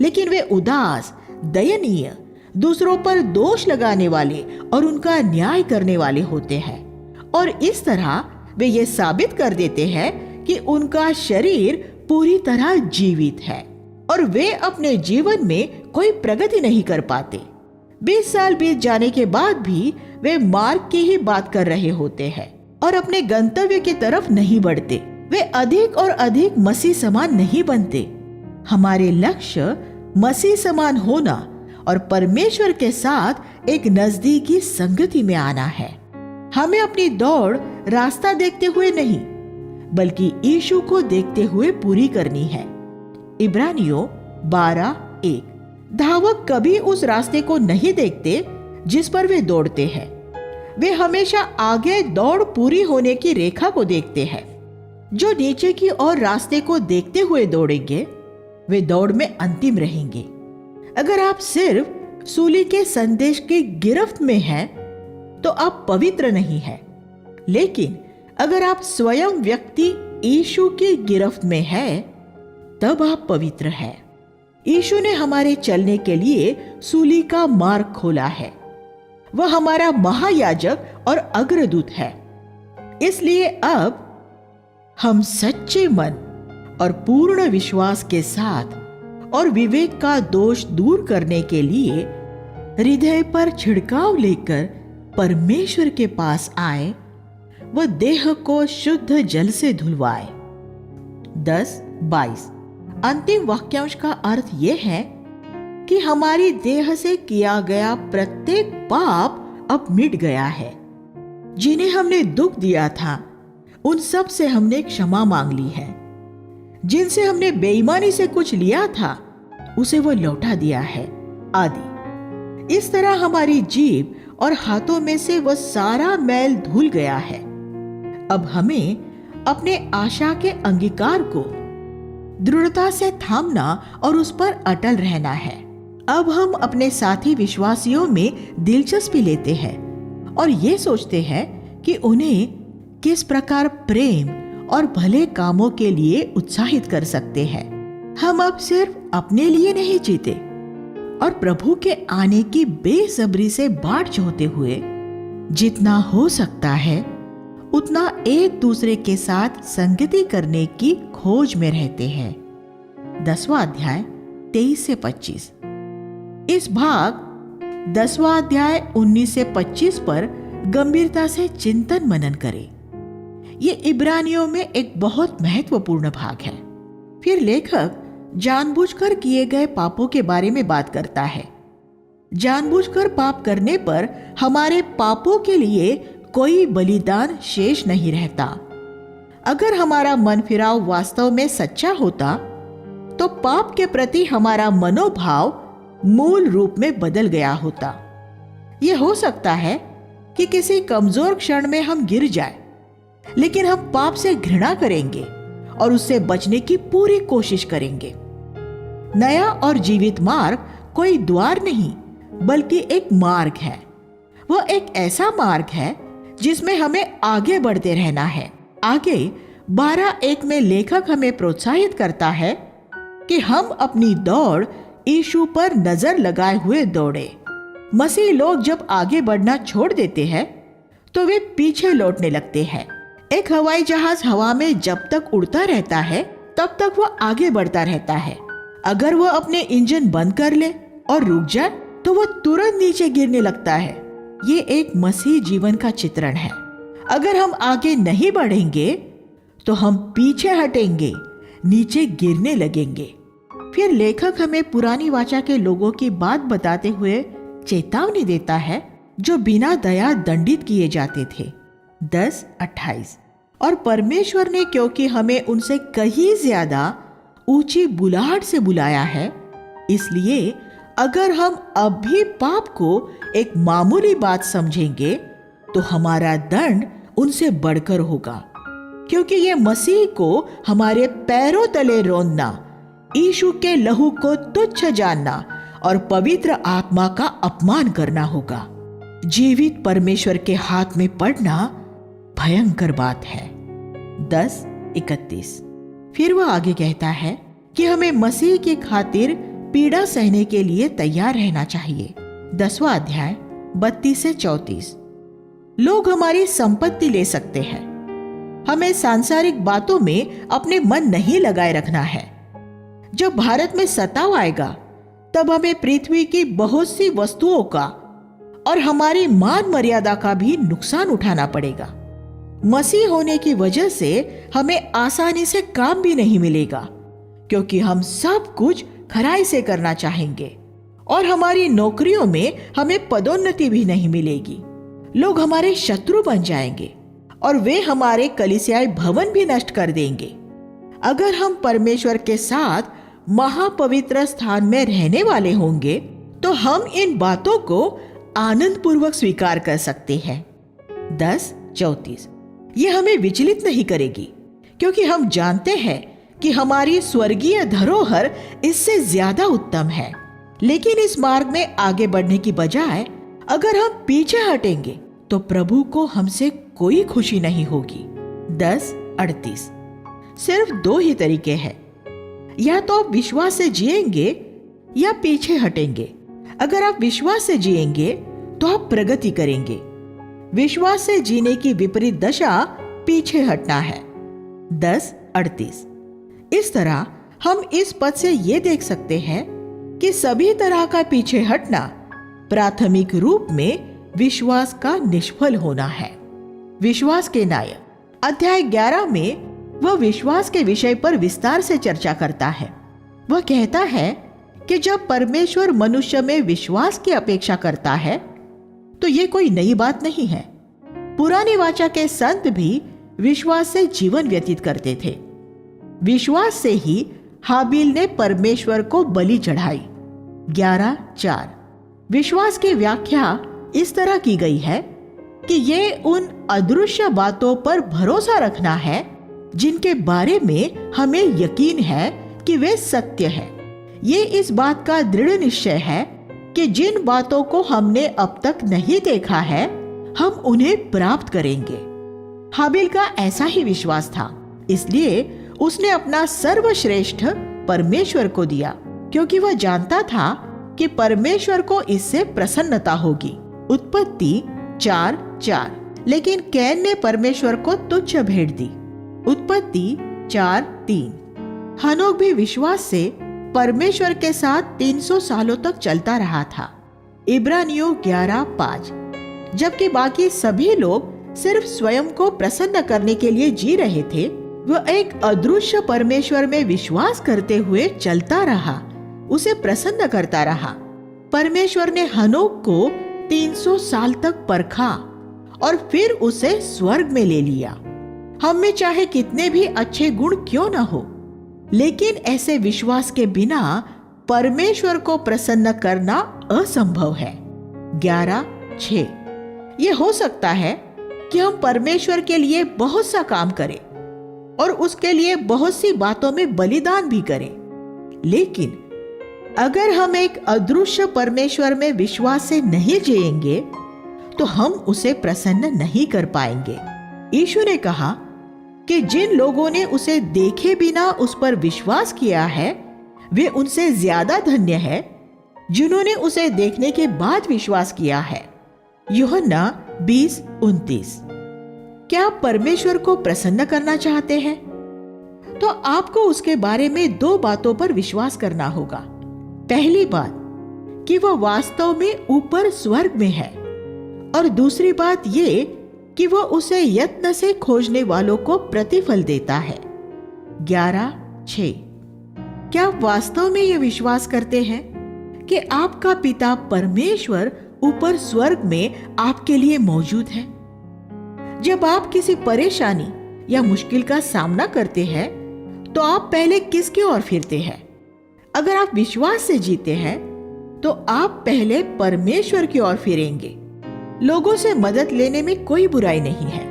लेकिन वे उदास, दयनीय, दूसरों पर दोष लगाने वाले और उनका न्याय करने वाले होते हैं, और इस तरह वे ये साबित कर देते हैं कि उनका शरीर पूरी तरह जीवित है और वे अपने जीवन में कोई प्रगति नहीं कर पाते। 20 साल बीत जाने के बाद भी वे मार्ग की ही बात कर रहे होते हैं और अपने गंतव्य की तरफ नहीं बढ़ते। वे अधिक और अधिक मसीह समान नहीं बनते। हमारे लक्ष्य मसीह समान होना और परमेश्वर के साथ एक नजदीकी संगति में आना है। हमें अपनी दौड़ रास्ता देखते हुए नहीं, बल्कि यीशु को देखते हुए पूरी करनी है। इब्रानियों 12:1। धावक कभी उस रास्ते को नहीं देखते जिस पर वे दौड़ते हैं। वे हमेशा आगे दौड़ पूरी होने की रेखा को देखते हैं। जो नीचे की ओर रास्ते को देखते हुए दौड़ेंगे, वे दौड़ में अंतिम रहेंगे। अगर आप सिर्फ सूली के संदेश की गिरफ्त में हैं, तो आप पवित्र नहीं हैं। लेकिन अगर आप स्वयं व्यक्ति यीशु की गिरफ्त में हैं, तब आप पवित्र हैं। यीशु ने हमारे चलने के लिए सूली का मार्ग खोला है। वह हमारा महायाजक और अग्रदूत है। इसलिए अब हम सच्चे मन और पूर्ण विश्वास के साथ और विवेक का दोष दूर करने के लिए हृदय पर छिड़काव लेकर परमेश्वर के पास आए, वह देह को शुद्ध जल से धुलवाए। 10:22। अंतिम वाक्यांश का अर्थ यह है कि हमारी देह से किया गया प्रत्येक पाप अब मिट गया है। जिन्हें हमने दुख दिया था, उन सब से हमने क्षमा मांग ली है। जिनसे हमने बेईमानी से कुछ लिया था, उसे वो लौटा दिया है, आदि। इस तरह हमारी जीभ और हाथों में से वह सारा मैल धुल गया है। अब हमें अपने आशा के अंगीकार को दृढ़ता से थामना और उस पर अटल रहना है। अब हम अपने साथी विश्वासियों में दिलचस्पी लेते हैं और ये सोचते हैं कि उन्हें किस प्रकार प्रेम और भले कामों के लिए उत्साहित कर सकते हैं। हम अब सिर्फ अपने लिए नहीं जीते और प्रभु के आने की बेसब्री से बाट जोहते हुए जितना हो सकता है उतना एक दूसरे के साथ संगति करने की खोज में रहते हैं। 10वां अध्याय 23 से 25। इस भाग 10वां अध्याय 19 से 25 पर गंभीरता से चिंतन मनन करें। ये इब्रानियों में एक बहुत महत्वपूर्ण भाग है। फिर लेखक जानबूझकर किए गए पापों के बारे में बात करता है। जानबूझकर पाप करने पर हमारे पापों के लिए कोई बलिदान शेष नहीं रहता। अगर हमारा मन फिराव वास्तव में सच्चा होता, तो पाप के प्रति हमारा मनोभाव मूल रूप में बदल गया होता। यह हो सकता है कि किसी कमजोर क्षण में हम गिर जाए, लेकिन हम पाप से घृणा करेंगे और उससे बचने की पूरी कोशिश करेंगे। नया और जीवित मार्ग कोई द्वार नहीं, बल्कि एक मार्ग है। वह एक ऐसा मार्ग है जिसमें हमें आगे बढ़ते रहना है। आगे 12:1 में लेखक हमें प्रोत्साहित करता है कि हम अपनी दौड़ यीशु पर नजर लगाए हुए दौड़े। मसीह लोग जब आगे बढ़ना छोड़ देते हैं, तो वे पीछे लौटने लगते हैं। एक हवाई जहाज हवा में जब तक उड़ता रहता है, तब तक वह आगे बढ़ता रहता है। अगर वह अपने इंजन बंद कर ले और रुक जाए, तो वह तुरंत नीचे गिरने लगता है। ये एक मसीह जीवन का चित्रण है। अगर हम आगे नहीं बढ़ेंगे, तो हम पीछे हटेंगे, नीचे गिरने लगेंगे। फिर लेखक हमें पुरानी वाचा के लोगों की बात बताते हुए चेतावनी देता है, जो बिना दया दंडित किए जाते थे। 10:28। और परमेश्वर ने क्योंकि हमें उनसे कहीं ज्यादा ऊंची बुलाहट से बुलाया है, इसलिए अगर हम अब भी पाप को एक मामूली बात समझेंगे, तो हमारा दंड उनसे बढ़कर होगा। क्योंकि ये मसीह को हमारे पैरों तले रौंदना, यीशु के लहू को तुच्छ जानना और पवित्र आत्मा का अपमान करना होगा। जीवित परमेश्वर के हाथ में पड़ना भयंकर बात है। 10:31। फिर वह आगे कहता है कि हमें मसीह की खातिर पीड़ा सहने के लिए तैयार रहना चाहिए। 10वां अध्याय 32 से 34। लोग हमारी संपत्ति ले सकते हैं। हमें सांसारिक बातों में अपने मन नहीं लगाए रखना है। जब भारत में सताव आएगा तब हमें पृथ्वी की बहुत सी वस्तुओं का और हमारी मान मर्यादा का भी नुकसान उठाना पड़ेगा। मसीह होने की वजह से हमें आसानी से काम भी नहीं मिलेगा, क्योंकि हम सब कुछ खराई से करना चाहेंगे और हमारी नौकरियों में हमें पदोन्नति भी नहीं मिलेगी। लोग हमारे शत्रु बन जाएंगे और वे हमारे कलीसियाई भवन भी नष्ट कर देंगे। अगर हम परमेश्वर के साथ महापवित्र स्थान में रहने वाले होंगे तो हम इन बातों को आनंद पूर्वक स्वीकार कर सकते हैं। 10:34। ये हमें विचलित नहीं करेगी, क्योंकि हम जानते हैं कि हमारी स्वर्गीय धरोहर इससे ज्यादा उत्तम है। लेकिन इस मार्ग में आगे बढ़ने की बजाय अगर हम पीछे हटेंगे तो प्रभु को हमसे कोई खुशी नहीं होगी। 10:38। सिर्फ 2 ही तरीके हैं, या तो आप विश्वास से जिएंगे या पीछे हटेंगे। अगर आप विश्वास से जिएंगे तो आप प्रगति करेंगे। विश्वास से जीने की विपरीत दशा पीछे हटना है। 10:38। इस तरह हम इस पद से ये देख सकते हैं कि सभी तरह का पीछे हटना प्राथमिक रूप में विश्वास का निष्फल होना है। विश्वास के नायक अध्याय 11 में वह विश्वास के विषय पर विस्तार से चर्चा करता है। वह कहता है कि जब परमेश्वर मनुष्य में विश्वास की अपेक्षा करता है तो ये कोई नई बात नहीं है। पुरानी वाचा के संत भी विश्वास से जीवन व्यतीत करते थे। विश्वास से ही हाबिल ने परमेश्वर को बलि चढ़ाई। 11:4। विश्वास की व्याख्या इस तरह की गई है कि ये उन अदृश्य बातों पर भरोसा रखना है जिनके बारे में हमें यकीन है कि वे सत्य है। ये इस बात का दृढ़ निश्चय है कि जिन बातों को हमने अब तक नहीं देखा है हम उन्हें प्राप्त करेंगे। हाबिल का ऐसा ही विश्वास था, इसलिए उसने अपना सर्वश्रेष्ठ परमेश्वर को दिया, क्योंकि वह जानता था कि परमेश्वर को इससे प्रसन्नता होगी। उत्पत्ति 4:4। लेकिन कैन ने परमेश्वर को तुच्छ भेंट दी। उत्पत्ति 4:3। हनोक भी विश्वास से परमेश्वर के साथ 300 सालों तक चलता रहा था। इब्रानियों 11:5। जबकि बाकी सभी लोग सिर्फ स्वयं को प्रसन्न करने के लिए जी रहे थे, वह एक अदृश्य परमेश्वर में विश्वास करते हुए चलता रहा, उसे प्रसन्न करता रहा। परमेश्वर ने हनोक को 300 साल तक परखा और फिर उसे स्वर्ग में ले लिया। हम में चाहे कितने भी अच्छे गुण क्यों न हो, लेकिन ऐसे विश्वास के बिना परमेश्वर को प्रसन्न करना असंभव है। 11:6। यह हो सकता है कि हम परमेश्वर के लिए बहुत सा काम करें और उसके लिए बहुत सी बातों में बलिदान भी करें, लेकिन अगर हम एक अदृश्य परमेश्वर में विश्वास से नहीं जिएंगे तो हम उसे प्रसन्न नहीं कर पाएंगे। यीशु ने कहा कि जिन लोगों ने उसे देखे बिना उस पर विश्वास किया है वे उनसे ज्यादा धन्य है जिन्होंने उसे देखने के बाद विश्वास किया है। यूहन्ना 20:29। क्या आप परमेश्वर को प्रसन्न करना चाहते हैं तो आपको उसके बारे में 2 बातों पर विश्वास करना होगा। पहली बात कि वह वास्तव में ऊपर स्वर्ग में है, और दूसरी बात ये कि वह उसे यत्न से खोजने वालों को प्रतिफल देता है। 11:6। क्या आप वास्तव में यह विश्वास करते हैं कि आपका पिता परमेश्वर ऊपर स्वर्ग में आपके लिए मौजूद है? जब आप किसी परेशानी या मुश्किल का सामना करते हैं तो आप पहले किसकी ओर फिरते हैं? अगर आप विश्वास से जीते हैं तो आप पहले परमेश्वर की ओर फिरेंगे। लोगों से मदद लेने में कोई बुराई नहीं है,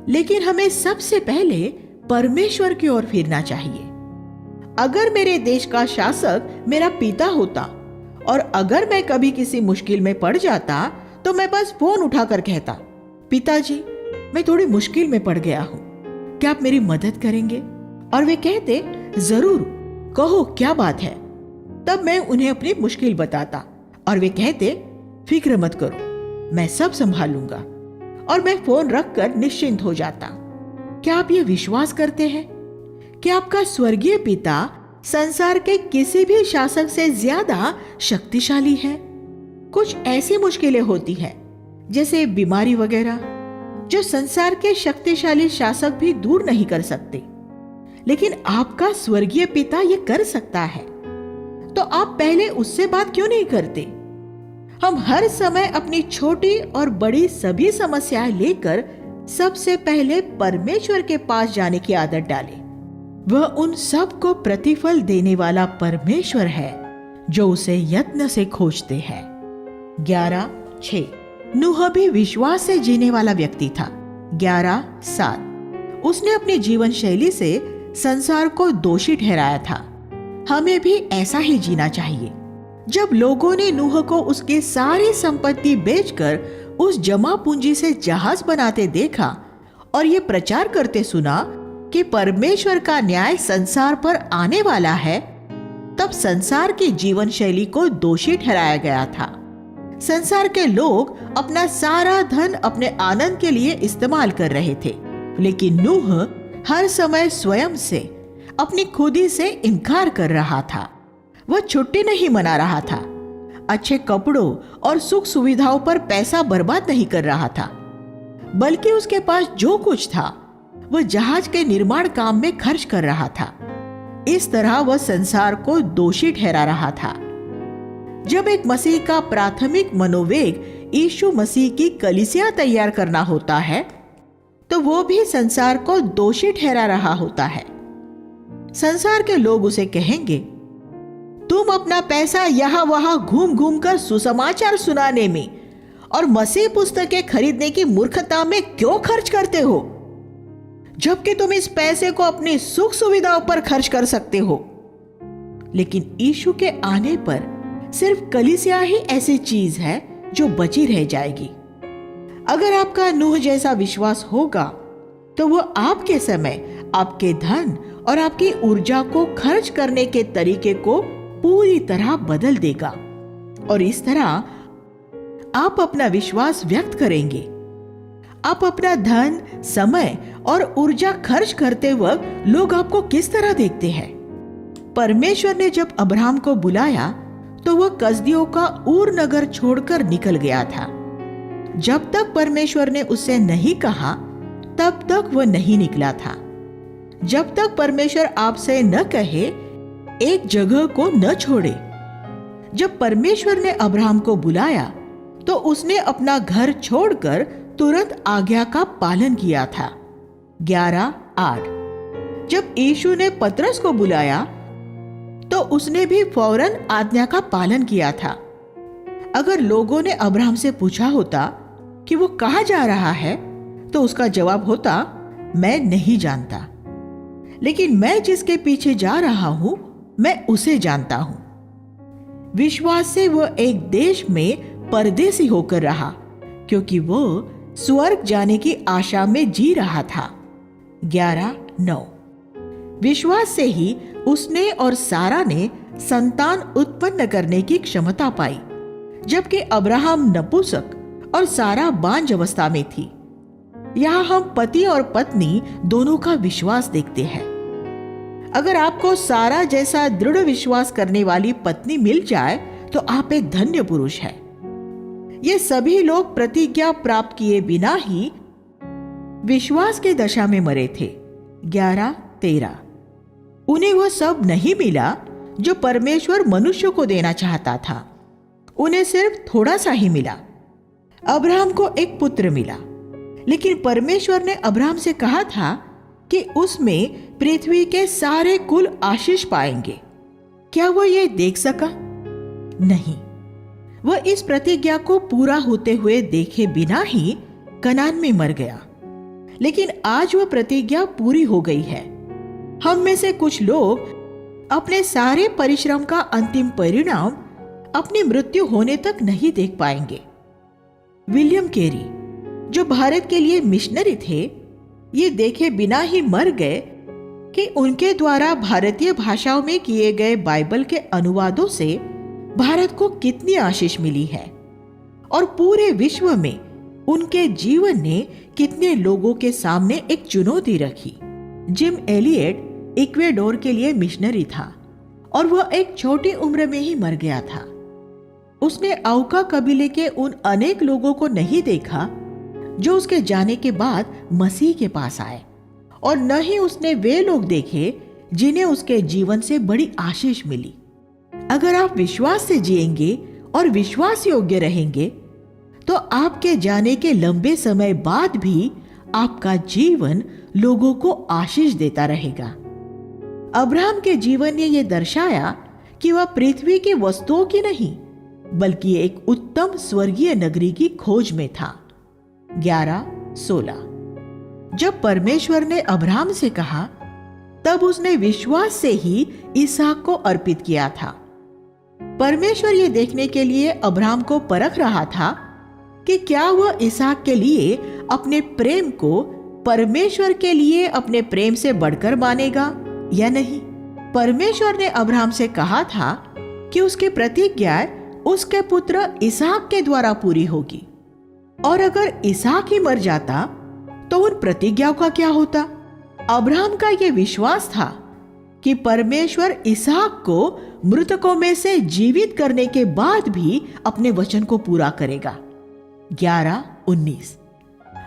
लेकिन हमें सबसे पहले परमेश्वर की ओर फिरना चाहिए। अगर मेरे देश का शासक मेरा पिता होता और अगर मैं कभी किसी मुश्किल में पड़ जाता तो मैं बस फोन उठाकर कहता, पिताजी मैं थोड़ी मुश्किल में पड़ गया हूं, क्या आप मेरी मदद करेंगे? और वे कहते, जरूर, कहो क्या बात है। तब मैं उन्हें अपनी मुश्किल बताता और वे कहते, फिक्र मत करो, मैं सब संभालूंगा। और मैं फोन रखकर निश्चिंत हो जाता। क्या आप ये विश्वास करते हैं कि आपका स्वर्गीय पिता संसार के किसी भी शासक से ज्यादा शक्तिशाली है? कुछ ऐसी मुश्किलें होती हैं, जैसे बीमारी वगैरह, जो संसार के शक्तिशाली शासक भी दूर नहीं कर सकते, लेकिन आपका स्वर्गीय पिता ये कर सकता है। तो आप पहले उससे बात क्यों नहीं करते? हम हर समय अपनी छोटी और बड़ी सभी समस्याएं लेकर सबसे पहले परमेश्वर के पास जाने की आदत डालें। वह उन सब को प्रतिफल देने वाला परमेश्वर है जो उसे यत्न से खोजते हैं। 11:6 नूह भी विश्वास से जीने वाला व्यक्ति था। 11:7 उसने अपनी जीवन शैली से संसार को दोषी ठहराया था। हमें भी ऐसा ही जीना चाहिए। जब लोगों ने नूह को उसकी सारी संपत्ति बेचकर उस जमा पूंजी से जहाज बनाते देखा और ये प्रचार करते सुना कि परमेश्वर का न्याय संसार पर आने वाला है, तब संसार की जीवन शैली को दोषी ठहराया गया था। संसार के लोग अपना सारा धन अपने आनंद के लिए इस्तेमाल कर रहे थे, लेकिन नूह हर समय स्वयं से, अपनी खुदी से इनकार कर रहा था। वह छुट्टी नहीं मना रहा था, अच्छे कपड़ों और सुख सुविधाओं पर पैसा बर्बाद नहीं कर रहा था, बल्कि उसके पास जो कुछ था वह जहाज के निर्माण काम में खर्च कर रहा था। इस तरह वह संसार को दोषी ठहरा रहा था। जब एक मसीह का प्राथमिक मनोवेग यीशु मसीह की कलीसिया तैयार करना होता है, तो वो भी संसार को दोषी ठहरा रहा होता है। संसार के लोग उसे कहेंगे, तुम अपना पैसा यहां वहां घूम घूम कर सुसमाचार सुनाने में और मसीह पुस्तकें खरीदने की मूर्खता में क्यों खर्च करते हो, जबकि तुम इस पैसे को अपनी सुख सुविधाओं पर खर्च कर सकते हो। लेकिन यीशु के आने पर सिर्फ कलीसिया ही ऐसी चीज है जो बची रह जाएगी। अगर आपका नूह जैसा विश्वास होगा, तो वह आपके समय, आपके धन और आपकी ऊर्जा को खर्च करने के तरीके को पूरी तरह बदल देगा, और इस तरह आप अपना विश्वास व्यक्त करेंगे। आप अपना धन, समय और ऊर्जा खर्च करते वक्त लोग आपको किस तरह देखते हैं? परमेश्वर ने जब अब्राहम को बुलाया तो वह कसदियों का ऊर नगर छोड़कर निकल गया था। जब तक परमेश्वर ने उससे नहीं कहा, तब तक वह नहीं निकला था। जब तक परमेश्वर आपसे न कहे, एक जगह को न छोड़े। जब परमेश्वर ने अब्राहम को बुलाया तो उसने अपना घर छोड़कर तुरंत आज्ञा का पालन किया था। 11:8 जब यीशु ने पतरस को बुलाया तो उसने भी फौरन आज्ञा का पालन किया था। अगर लोगों ने अब्राहम से पूछा होता कि वो कहाँ जा रहा है, तो उसका जवाब होता, मैं नहीं जानता, लेकिन मैं जिसके पीछे जा रहा हूं मैं उसे जानता हूं। विश्वास से वह एक देश में परदेसी होकर रहा, क्योंकि वो स्वर्ग जाने की आशा में जी रहा था। 11:9 विश्वास से ही उसने और सारा ने संतान उत्पन्न करने की क्षमता पाई, जबकि अब्राहम नपुंसक और सारा बांझ अवस्था में थी। यहाँ हम पति और पत्नी दोनों का विश्वास देखते हैं। अगर आपको सारा जैसा दृढ़ विश्वास करने वाली पत्नी मिल जाए तो आप एक धन्य पुरुष हैं। ये सभी लोग प्रतिज्ञा प्राप्त किए बिना ही विश्वास के दशा में मरे थे। 11:13 उन्हें वह सब नहीं मिला जो परमेश्वर मनुष्य को देना चाहता था। उन्हें सिर्फ थोड़ा सा ही मिला। अब्राहम को एक पुत्र मिला, लेकिन परमेश्वर ने अब्राहम से कहा था कि उसमें पृथ्वी के सारे कुल आशीष पाएंगे। क्या वह ये देख सका? नहीं। वह इस प्रतिज्ञा को पूरा होते हुए देखे बिना ही कनान में मर गया। लेकिन आज वह प्रतिज्ञा पूरी हो गई है। हम में से कुछ लोग अपने सारे परिश्रम का अंतिम परिणाम अपनी मृत्यु होने तक नहीं देख पाएंगे। विलियम कैरी, जो भारत के लिए मिशनरी थे, ये देखे बिना ही मर गए कि उनके द्वारा भारतीय भाषाओं में किए गए बाइबल के अनुवादों से भारत को कितनी आशीष मिली है और पूरे विश्व में उनके जीवन ने कितने लोगों के सामने एक चुनौती रखी। जिम एलियट इक्वेडोर के लिए मिशनरी था और वह एक छोटी उम्र में ही मर गया था। उसने औका कबीले के उन अनेक लोगों को नहीं देखा जो उसके जाने के बाद मसीह के पास आए, और न ही उसने वे लोग देखे जिन्हें उसके जीवन से बड़ी आशीष मिली। अगर आप विश्वास से जिएंगे और विश्वास योग्य रहेंगे तो आपके जाने के लंबे समय बाद भी आपका जीवन लोगों को आशीष देता रहेगा। अब्राहम के जीवन ने यह दर्शाया कि वह पृथ्वी की वस्तुओं की नहीं बल्कि एक उत्तम स्वर्गीय नगरी की खोज में था। 11:16। जब परमेश्वर ने अब्राहम से कहा तब उसने विश्वास से ही इसहाक को अर्पित किया था। परमेश्वर ये देखने के लिए अब्राहम को परख रहा था कि क्या वह इसहाक के लिए अपने प्रेम को परमेश्वर के लिए अपने प्रेम से बढ़कर मानेगा या नहीं। परमेश्वर ने अब्राहम से कहा था कि उसकी प्रतिज्ञा उसके पुत्र इसहाक के द्वारा पूरी होगी, और अगर इसहाक ही मर जाता तो उन प्रतिज्ञाओं का क्या होता। अब्राहम का यह विश्वास था कि परमेश्वर इसहाक को मृतकों में से जीवित करने के बाद भी अपने वचन को पूरा करेगा। 11:19।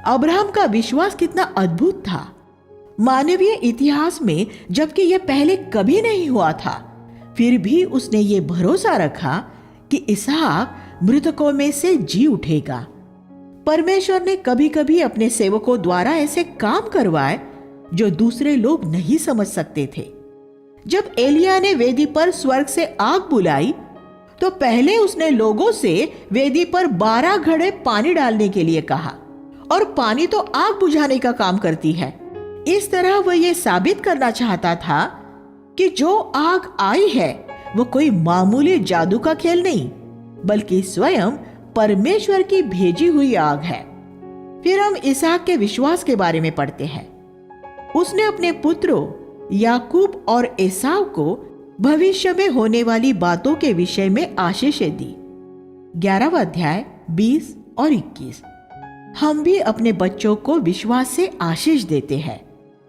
अब्राहम का विश्वास कितना अद्भुत था। मानवीय इतिहास में जबकि यह पहले कभी नहीं हुआ था, फिर भी उसने ये भरोसा रखा कि इसहाक मृतकों में से जी उठेगा। परमेश्वर ने कभी कभी अपने सेवकों द्वारा ऐसे काम करवाए जो दूसरे लोग नहीं समझ सकते थे। जब एलिया ने वेदी पर स्वर्ग से आग बुलाई तो पहले उसने लोगों से वेदी पर 12 घड़े पानी डालने के लिए कहा, और पानी तो आग बुझाने का काम करती है। इस तरह वह यह साबित करना चाहता था कि जो आग आई है वो कोई मामूली जादू का खेल नहीं बल्कि स्वयं परमेश्वर की भेजी हुई आग है। फिर हम इसहाक के विश्वास के बारे में पढ़ते हैं। उसने अपने पुत्रों याकूब और एसाव को भविष्य में होने वाली बातों के विषय में आशीषें दी। 11वां अध्याय 20 और 21। हम भी अपने बच्चों को विश्वास से आशीष देते हैं।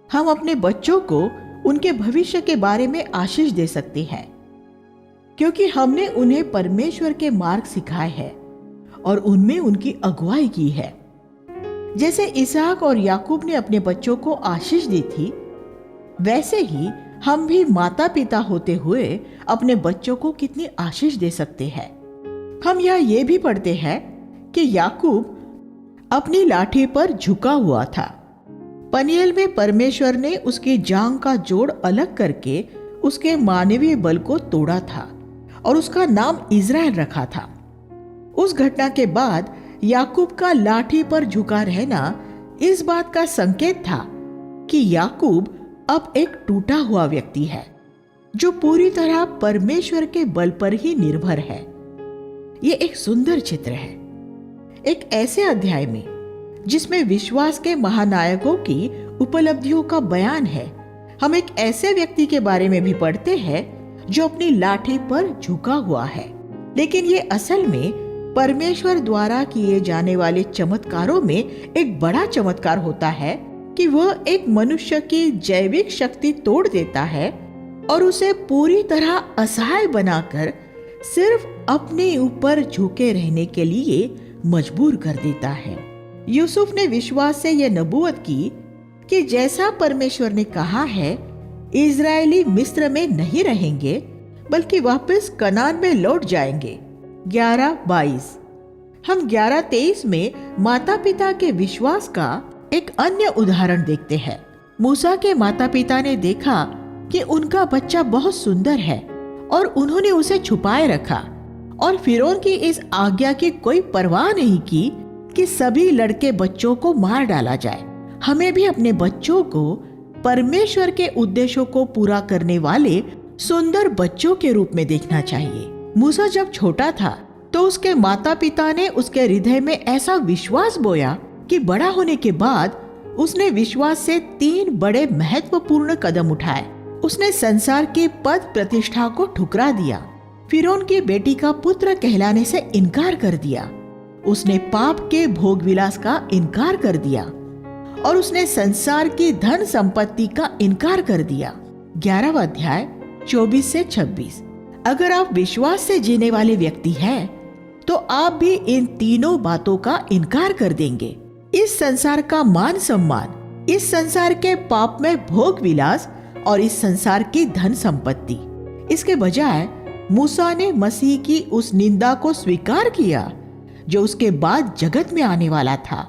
हम अपने बच्चों को उनके भविष्य के बारे में आशीष दे सकते हैं क्योंकि हमने उन्हें परमेश्वर के मार्ग सिखाए हैं और उनमें उनकी अगुवाई की है। जैसे इसहाक और याकूब ने अपने बच्चों को आशीष दी थी, वैसे ही हम भी माता पिता होते हुए अपने बच्चों को कितनी आशीष दे सकते हैं। हम यहाँ ये भी पढ़ते हैं कि याकूब अपनी लाठी पर झुका हुआ था। पनियल में परमेश्वर ने उसकी जांग का जोड़ अलग करके उसके मानवीय बल को तोड़ा था और उसका नाम इज़राइल रखा था। उस घटना के बाद याकूब का लाठी पर झुका रहना इस बात का संकेत था कि याकूब अब एक टूटा हुआ व्यक्ति है जो पूरी तरह परमेश्वर के बल पर ही निर्भर है। यह एक सुंदर चित्र है, एक ऐसे अध्याय में जिसमें विश्वास के महानायकों की उपलब्धियों का बयान है। हम एक ऐसे व्यक्ति के बारे में भी पढ़ते हैं जो अपनी लाठी पर झुका हुआ है, लेकिन ये असल में परमेश्वर द्वारा किए जाने वाले चमत्कारों में एक बड़ा चमत्कार होता है कि वह एक मनुष्य की जैविक शक्ति तोड़ देता है और उसे पूरी तरह असहाय बनाकर सिर्फ अपने ऊपर झुके रहने के लिए मजबूर कर देता है। यूसुफ ने विश्वास से यह नबूवत की कि जैसा परमेश्वर ने कहा है, इजरायली मिस्र में नहीं रहेंगे बल्कि वापस कनान में लौट जाएंगे। 11:22। हम 11:23 में माता पिता के विश्वास का एक अन्य उदाहरण देखते हैं। मूसा के माता पिता ने देखा कि उनका बच्चा बहुत सुंदर है और उन्होंने उसे छुपाए रखा और फिरौन की इस आज्ञा की कोई परवाह नहीं की कि सभी लड़के बच्चों को मार डाला जाए। हमें भी अपने बच्चों को परमेश्वर के उद्देश्यों को पूरा करने वाले सुंदर बच्चों के रूप में देखना चाहिए। मूसा जब छोटा था तो उसके माता पिता ने उसके हृदय में ऐसा विश्वास बोया कि बड़ा होने के बाद उसने विश्वास से 3 बड़े महत्वपूर्ण कदम उठाए। उसने संसार की पद प्रतिष्ठा को ठुकरा दिया, फिरौन की बेटी का पुत्र कहलाने से इनकार कर दिया, उसने पाप के भोग विलास का इनकार कर दिया और उसने संसार की धन संपत्ति का इनकार कर दिया। 11वां अध्याय 24 से 26। अगर आप विश्वास से जीने वाले व्यक्ति हैं, तो आप भी इन तीनों बातों का इनकार कर देंगे। इस संसार का मान सम्मान, इस संसार के पाप में भोग विलास और इस संसार की धन संपत्ति। इसके बजाय मूसा ने मसीह की उस निंदा को स्वीकार किया जो उसके बाद जगत में आने वाला था,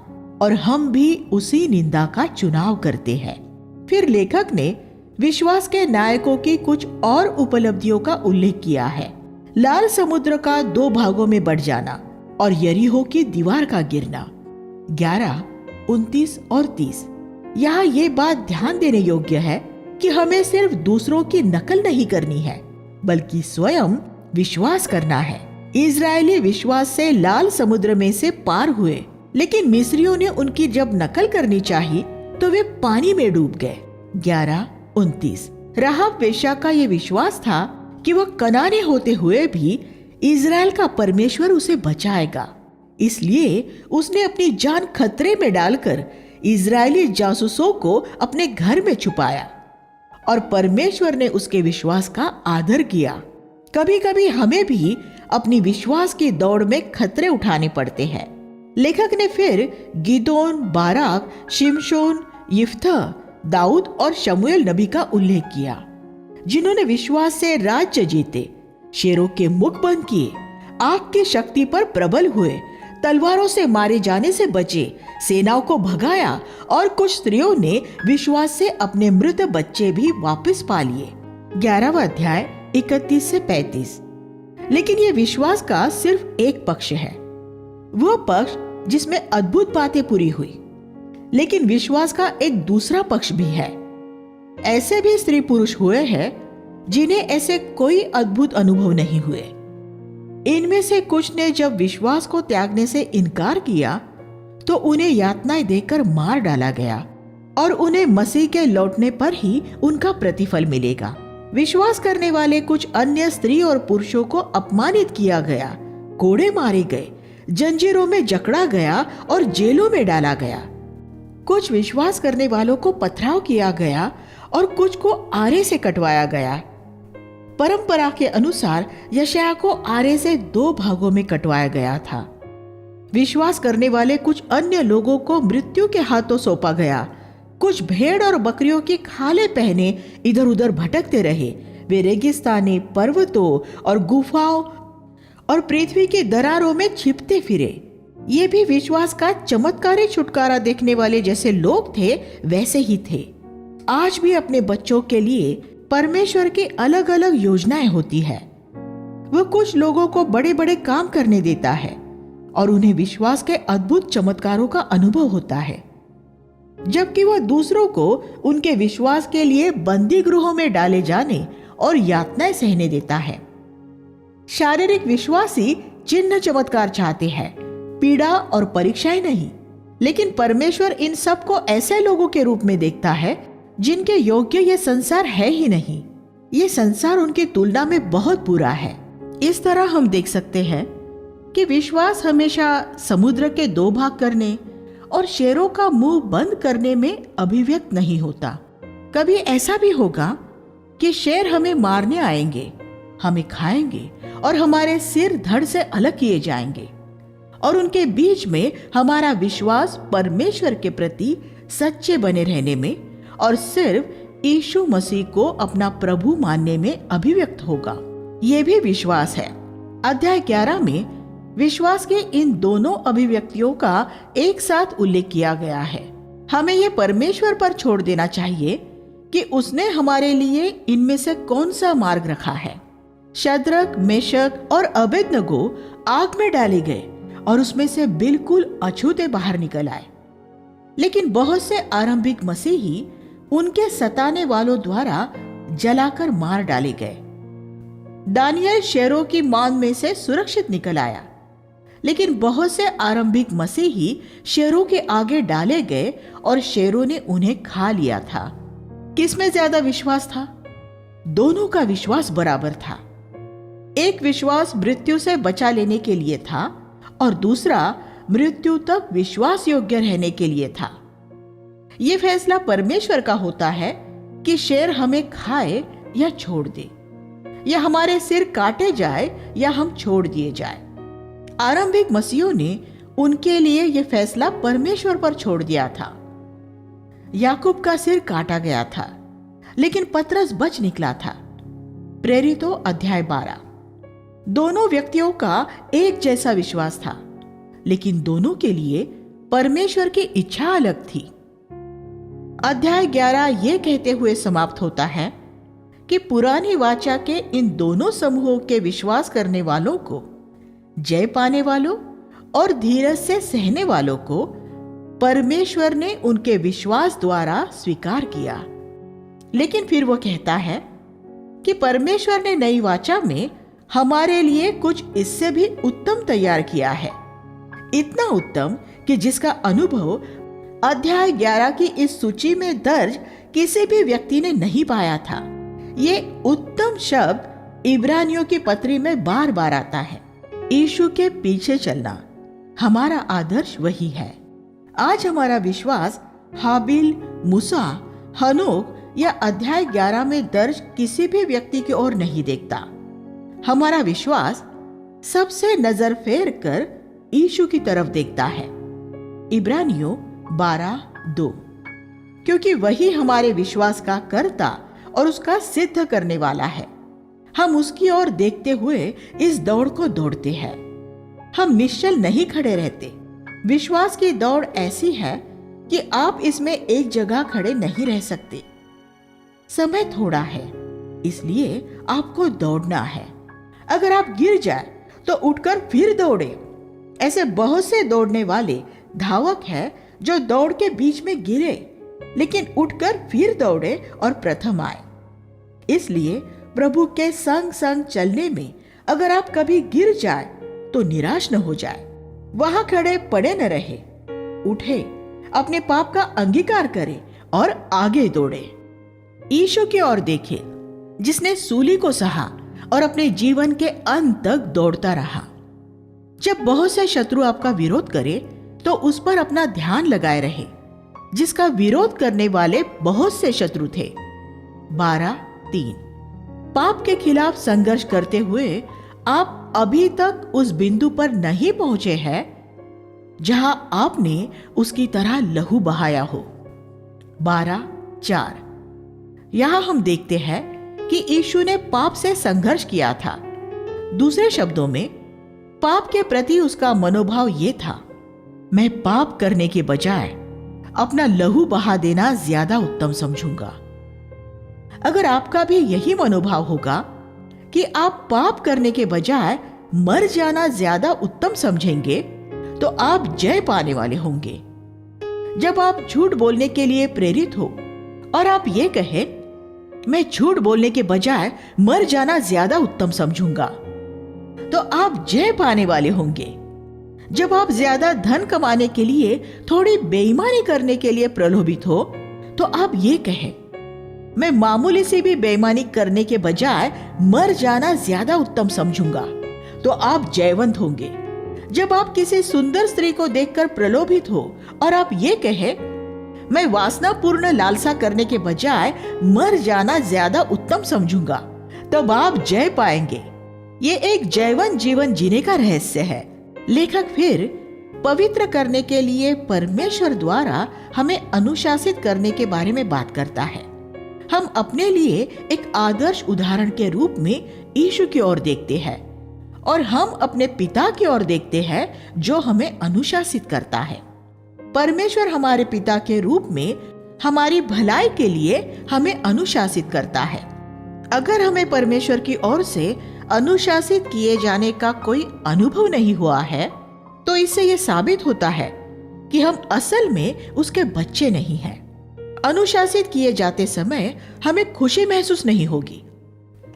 और हम भी उसी निंदा का चुनाव करते हैं। फिर लेखक ने विश्वास के नायकों की कुछ और उपलब्धियों का उल्लेख किया है। लाल समुद्र का 2 भागों में बढ़ जाना और यरीहो की दीवार का गिरना। 11, 29 और 30। यहाँ ये बात ध्यान देने योग्य है कि हमें सिर्फ दूसरों की नकल नहीं करनी है, बल्कि स्वयं विश्वास करना है। इजरायली विश्वास से लाल समुद्र में से पार हुए, लेकिन मिस्रियों ने उनकी जब नकल करनी चाहिए तो वे पानी में डूब गए। 11, 29। राहाब वेश्या का ये विश्वास था कि वह कनानी होते हुए भी इजराइल का परमेश्वर उसे बचाएगा, इसलिए उसने अपनी जान खतरे में डालकर इजरायली जासूसों को अपने घर में छुपाया और परमेश्वर ने उसके विश्वास का आदर किया। कभी कभी हमें भी अपनी विश्वास की दौड़ में खतरे उठाने पड़ते हैं। लेखक ने फिर गिदोन, बाराक, शिमशोन, यिफ्तह, दाऊद और शमूएल नबी का उल्लेख किया, जिन्होंने विश्वास से राज्य जीते, शेरों के मुख बंद किए, आग की शक्ति पर प्रबल हुए, तलवारों से मारे जाने से बचे, सेनाओं को भगाया और कुछ स्त्रियों ने विश्वास से अपने मृत बच्चे भी वापस पा लिए। 11वां अध्याय 31 से 35। लेकिन ये विश्वास का सिर्फ एक पक्ष है, वह पक्ष जिसमें अद्भुत बातें पूरी हुई। लेकिन विश्वास का एक दूसरा पक्ष भी है। ऐसे भी स्त्री पुरुष हुए हैं जिन्हें ऐसे कोई अद्भुत अनुभव नहीं हुए। इनमें से कुछ ने जब विश्वास को त्यागने से इनकार किया तो उन्हें यातनाएं देकर मार डाला गया और उन्हें मसीह के लौटने पर ही उनका प्रतिफल मिलेगा। विश्वास करने वाले कुछ अन्य स्त्री और पुरुषों को अपमानित किया गया, कोड़े मारे गए, जंजीरों में जकड़ा गया और जेलों में डाला गया। कुछ विश्वास करने वालों को पथराव किया गया और कुछ को आरे से कटवाया गया। परंपरा के अनुसार यशायाह को आरे से 2 भागों में कटवाया गया था। विश्वास करने वाले कुछ अन्य लोगों को मृत्यु के हाथों सौंपा गया। कुछ भेड़ और बकरियों की खालें पहने इधर उधर भटकते रहे। वे रेगिस्तानी, पर्वतों और गुफाओं और पृथ्वी की दरारों में छिपते फिरे। ये भी विश्वास का चमत्कारी छुटकारा देखने वाले जैसे लोग थे, वैसे ही थे। आज भी अपने बच्चों के लिए परमेश्वर की अलग अलग योजनाएं होती है। वह कुछ लोगों को बड़े बड़े काम करने देता है और उन्हें विश्वास के अद्भुत चमत्कारों का अनुभव होता है, जबकि वह दूसरों को उनके विश्वास के लिए बंदी गृहों में डाले जाने और यातनाएं सहने देता है। शारीरिक विश्वासी चिन्ह चमत्कार चाहते हैं, पीड़ा और परीक्षाएं नहीं। लेकिन परमेश्वर इन सब को ऐसे लोगों के रूप में देखता है जिनके योग्य ये संसार है ही नहीं। ये संसार उनकी तुलना में बहुत बुरा है। इस तरह हम देख सकते हैं कि विश्वास हमेशा समुद्र के 2 भाग करने और शेरों का मुंह बंद करने में अभिव्यक्त नहीं होता। कभी ऐसा भी होगा कि शेर हमें मारने आएंगे, हमें खाएंगे और हमारे सिर धड़ से अलग किए जाएंगे, और उनके बीच में हमारा विश्वास परमेश्वर के प्रति सच्चे बने रहने में और सिर्फ यीशु मसीह को अपना प्रभु मानने में अभिव्यक्त होगा। ये भी विश्वास है। अध्याय 11 में विश्वास के इन दोनों अभिव्यक्तियों का एक साथ उल्लेख किया गया है। हमें यह परमेश्वर पर छोड़ देना चाहिए कि उसने हमारे लिए इनमें से कौन सा मार्ग रखा है। शद्रक, मेशक और अबेदनगो आग में डाले गए और उसमें से बिल्कुल अछूते बाहर निकल आए। लेकिन बहुत से आरंभिक मसीही उनके सताने वालों द्वारा जलाकर मार डाले गए। दानियल शेरों की मांग में से सुरक्षित निकल आया, लेकिन बहुत से आरंभिक मसीही शेरों के आगे डाले गए और शेरों ने उन्हें खा लिया था। किसमें ज्यादा विश्वास था? दोनों का विश्वास बराबर था। एक विश्वास मृत्यु से बचा लेने के लिए था और दूसरा मृत्यु तक विश्वास योग्य रहने के लिए था। यह फैसला परमेश्वर का होता है कि शेर हमें खाए या छोड़ दे, या हमारे सिर काटे जाए या हम छोड़ दिए जाए। आरंभिक मसीहों ने उनके लिए यह फैसला परमेश्वर पर छोड़ दिया था। याकूब का सिर काटा गया था, लेकिन पतरस बच निकला था। प्रेरितों अध्याय 12। दोनों व्यक्तियों का एक जैसा विश्वास था, लेकिन दोनों के लिए परमेश्वर की इच्छा अलग थी। अध्याय 11 यह कहते हुए समाप्त होता है कि पुरानी वाचा के इन दोनों समूहों के विश्वास करने वालों को, जय पाने वालों और धीरज से सहने वालों को परमेश्वर ने उनके विश्वास द्वारा स्वीकार किया। लेकिन फिर वो कहता है कि परमेश्वर ने नई वाचा में हमारे लिए कुछ इससे भी उत्तम तैयार किया है, इतना उत्तम कि जिसका अनुभव अध्याय 11 की इस सूची में दर्ज किसी भी व्यक्ति ने नहीं पाया था। ये उत्तम शब्द इब्रानियों की पत्री में बार बार आता है। यीशु के पीछे चलना हमारा आदर्श वही है। आज हमारा विश्वास हाबिल, मूसा, हनोक या अध्याय 11 में दर्ज किसी भी व्यक्ति की ओर नहीं देखता। हमारा विश्वास सबसे नजर फेर कर यीशु की तरफ देखता है। इब्रानियों 12:2, क्योंकि वही हमारे विश्वास का कर्ता और उसका सिद्ध करने वाला है। हम उसकी ओर देखते हुए इस दौड़ को दौड़ते हैं। हम निश्चल नहीं खड़े रहते। विश्वास की दौड़ ऐसी है कि आप इसमें एक जगह खड़े नहीं रह सकते। समय थोड़ा है, इसलिए आपको दौड़ना है। अगर आप गिर जाए तो उठकर फिर दौड़े। ऐसे बहुत से दौड़ने वाले धावक हैं जो दौड़ के बीच में गिरे, लेकिन उठकर फिर दौड़े और प्रथम आए। इसलिए प्रभु के संग संग चलने में अगर आप कभी गिर जाए तो निराश न हो जाए। वहां खड़े पड़े न रहे, उठे, अपने पाप का अंगीकार करे और आगे दौड़े। यीशु की ओर देखे, जिसने सूली को सहा और अपने जीवन के अंत तक दौड़ता रहा। जब बहुत से शत्रु आपका विरोध करे तो उस पर अपना ध्यान लगाए रहे, जिसका विरोध करने वाले बहुत से शत्रु थे। 12:3। पाप के खिलाफ संघर्ष करते हुए आप अभी तक उस बिंदु पर नहीं पहुंचे हैं जहां आपने उसकी तरह लहू बहाया हो। 12:4। यहां हम देखते हैं कि यीशु ने पाप से संघर्ष किया था। दूसरे शब्दों में, पाप के प्रति उसका मनोभाव ये था, मैं पाप करने के बजाय अपना लहू बहा देना ज्यादा उत्तम समझूंगा। अगर आपका भी यही मनोभाव होगा कि आप पाप करने के बजाय मर जाना ज्यादा उत्तम समझेंगे, तो आप जय पाने वाले होंगे। जब आप झूठ बोलने के लिए प्रेरित हो और आप ये कहे, मैं झूठ बोलने के बजाय मर जाना ज्यादा उत्तम समझूंगा, तो आप जय पाने वाले होंगे। जब आप ज्यादा धन कमाने के लिए थोड़ी बेईमानी करने के लिए प्रलोभित हो, तो आप ये कहें, मैं मामूली सी भी बेईमानी करने के बजाय मर जाना ज्यादा उत्तम समझूंगा, तो आप जयवंत होंगे। जब आप किसी सुंदर स्त्री को देखकर प्रलोभित हो और आप ये कहे, मैं वासनापूर्ण लालसा करने के बजाय मर जाना ज्यादा उत्तम समझूंगा, तब आप जय पाएंगे। ये एक जयवंत जीवन जीने का रहस्य है। लेखक फिर पवित्र करने के लिए परमेश्वर द्वारा हमें अनुशासित करने के बारे में बात करता है। हम अपने लिए एक आदर्श उदाहरण के रूप में यीशु की ओर देखते हैं और हम अपने पिता की ओर देखते हैं जो हमें अनुशासित करता है। परमेश्वर हमारे पिता के रूप में हमारी भलाई के लिए हमें अनुशासित करता है। अगर हमें परमेश्वर की ओर से अनुशासित किए जाने का कोई अनुभव नहीं हुआ है, तो इससे यह साबित होता है कि हम असल में उसके बच्चे नहीं हैं। अनुशासित किए जाते समय हमें खुशी महसूस नहीं होगी,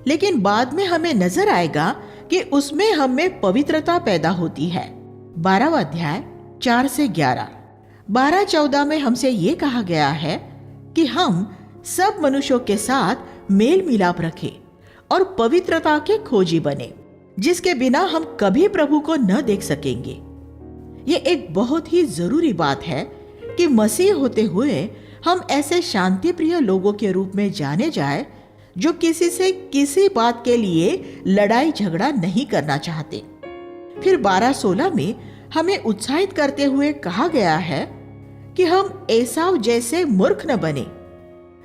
लेकिन बाद में हमें नजर आएगा कि उसमें हम में पवित्रता पैदा होती है। 12वां अध्याय 4 से 11। 12-14 में हमसे ये कहा गया है कि हम सब मनुष्यों के साथ मेल मिलाप रखें और पवित्रता के खोजी बने, जिसके बिना हम कभी प्रभु को न देख सकेंगे। ये एक बहुत ही जरूरी बात है कि मसीह होते हुए हम ऐसे शांति प्रिय लोगों के रूप में जाने जाए जो किसी से किसी बात के लिए लड़ाई झगड़ा नहीं करना चाहते। फिर 12-16 में हमें उत्साहित करते हुए कहा गया है कि हम एसाव जैसे मूर्ख न बने,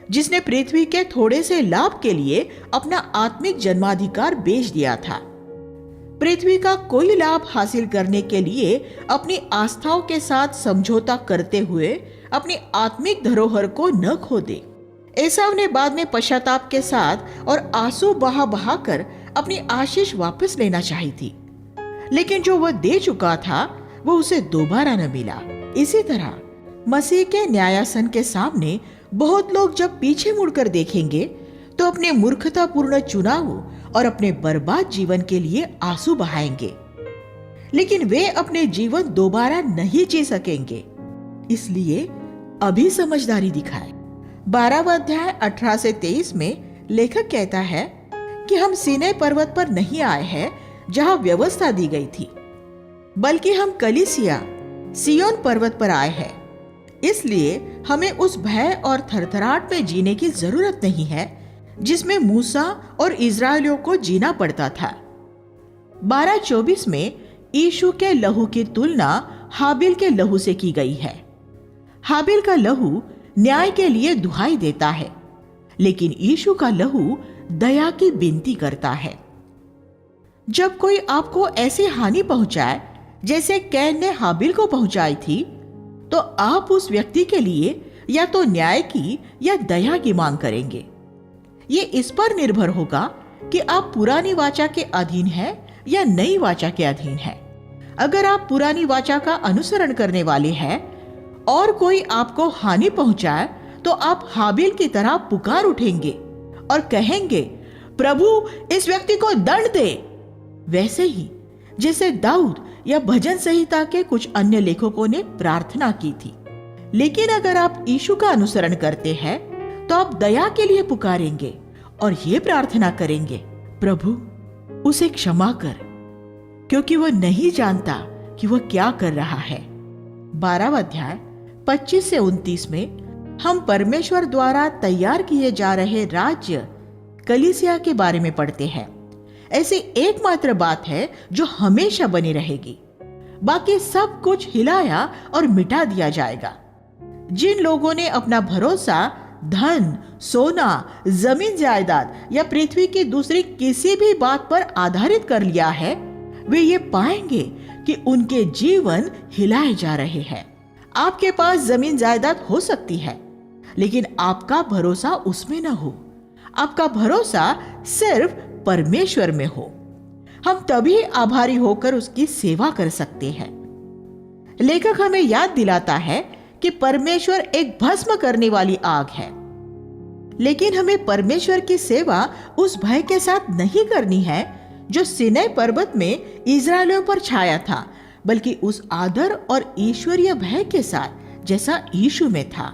जिसने पृथ्वी के थोड़े से लाभ के लिए अपना आत्मिक जन्माधिकार बेच दिया था। पृथ्वी का कोई लाभ हासिल करने के लिए अपनी आस्थाओं के साथ समझौता करते हुए अपनी आत्मिक धरोहर को न खो दे। एसाव ने बाद में पश्चाताप के साथ और आंसू बहा बहा कर अपनी आशीष वापस लेना चाही थी, लेकिन जो वह दे चुका था वो उसे दोबारा न मिला। इसी तरह मसीह के न्यायासन के सामने बहुत लोग जब पीछे मुड़कर देखेंगे तो अपने मूर्खतापूर्ण चुनाव और अपने बर्बाद जीवन के लिए आंसू बहाएंगे, लेकिन वे अपने जीवन दोबारा नहीं जी सकेंगे। इसलिए अभी समझदारी दिखाए। 12वां अध्याय 18 से 23 में लेखक कहता है कि हम सीनै पर्वत पर नहीं आए हैं जहां व्यवस्था दी गई थी, बल्कि हम कलीसिया सिय्योन पर्वत पर आए हैं। इसलिए हमें उस भय और थरथराहट में जीने की जरूरत नहीं है जिसमें मूसा और इजरायलियों को जीना पड़ता था। 12-24 में यीशु के लहू की तुलना हाबिल के लहू से की गई है। हाबिल का लहू न्याय के लिए दुहाई देता है, लेकिन यीशु का लहू दया की विनती करता है। जब कोई आपको ऐसी हानि पहुंचाए जैसे कैन ने हाबिल को पहुंचाई थी, तो आप उस व्यक्ति के लिए या तो न्याय की या दया की मांग करेंगे। ये इस पर निर्भर होगा कि आप पुरानी वाचा के अधीन हैं या नई वाचा के अधीन हैं। अगर आप पुरानी वाचा का अनुसरण करने वाले हैं और कोई आपको हानि पहुंचाए, तो आप हाबिल की तरह पुकार उठेंगे और कहेंगे, प्रभु इस व्यक्ति को दंड दे। वैसे ही जैसे दाऊद या भजन संहिता के कुछ अन्य लेखकों ने प्रार्थना की थी। लेकिन अगर आप यीशु का अनुसरण करते हैं तो आप दया के लिए पुकारेंगे और ये प्रार्थना करेंगे, प्रभु उसे क्षमा कर, क्योंकि वह नहीं जानता कि वह क्या कर रहा है। 12वां अध्याय 25 से 29 में हम परमेश्वर द्वारा तैयार किए जा रहे राज्य कलीसिया के बारे में पढ़ते हैं। ऐसी एकमात्र बात है जो हमेशा बनी रहेगी, बाकी सब कुछ हिलाया और मिटा दिया जाएगा। जिन लोगों ने अपना भरोसा धन, सोना, जमीन जायदाद या पृथ्वी की दूसरी किसी भी बात पर आधारित कर लिया है, वे ये पाएंगे कि उनके जीवन हिलाए जा रहे हैं। आपके पास जमीन जायदाद हो सकती है, लेकिन आपका भरोसा उसमें न हो। आपका भरोसा सिर्फ परमेश्वर में हो। हम तभी आभारी होकर उसकी सेवा कर सकते हैं। लेखक हमें याद दिलाता है कि परमेश्वर एक भस्म करने वाली आग है, लेकिन हमें परमेश्वर की सेवा उस भय के साथ नहीं करनी है जो सीनै पर्वत में इजरायलियों पर छाया था, बल्कि उस आदर और ईश्वरीय भय के साथ जैसा यीशु में था।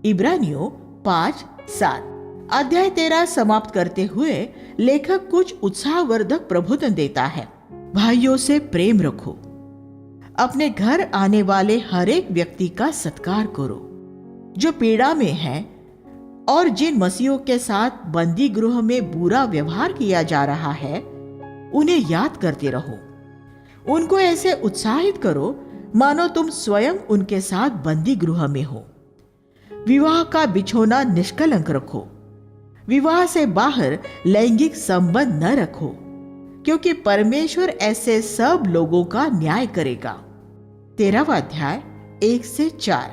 इब्रानियों 5:7। अध्याय 13 समाप्त करते हुए लेखक कुछ उत्साहवर्धक प्रबोधन देता है। भाइयों से प्रेम रखो, अपने घर आने वाले हर एक व्यक्ति का सत्कार करो जो पीड़ा में है, और जिन मसीहों के साथ बंदी गृह में बुरा व्यवहार किया जा रहा है उन्हें याद करते रहो। उनको ऐसे उत्साहित करो मानो तुम स्वयं उनके साथ बंदी गृह में हो। विवाह का बिछोना निष्कलंक रखो। विवाह से बाहर लैंगिक संबंध न रखो, क्योंकि परमेश्वर ऐसे सब लोगों का न्याय करेगा। 13वां अध्याय 1 से 4।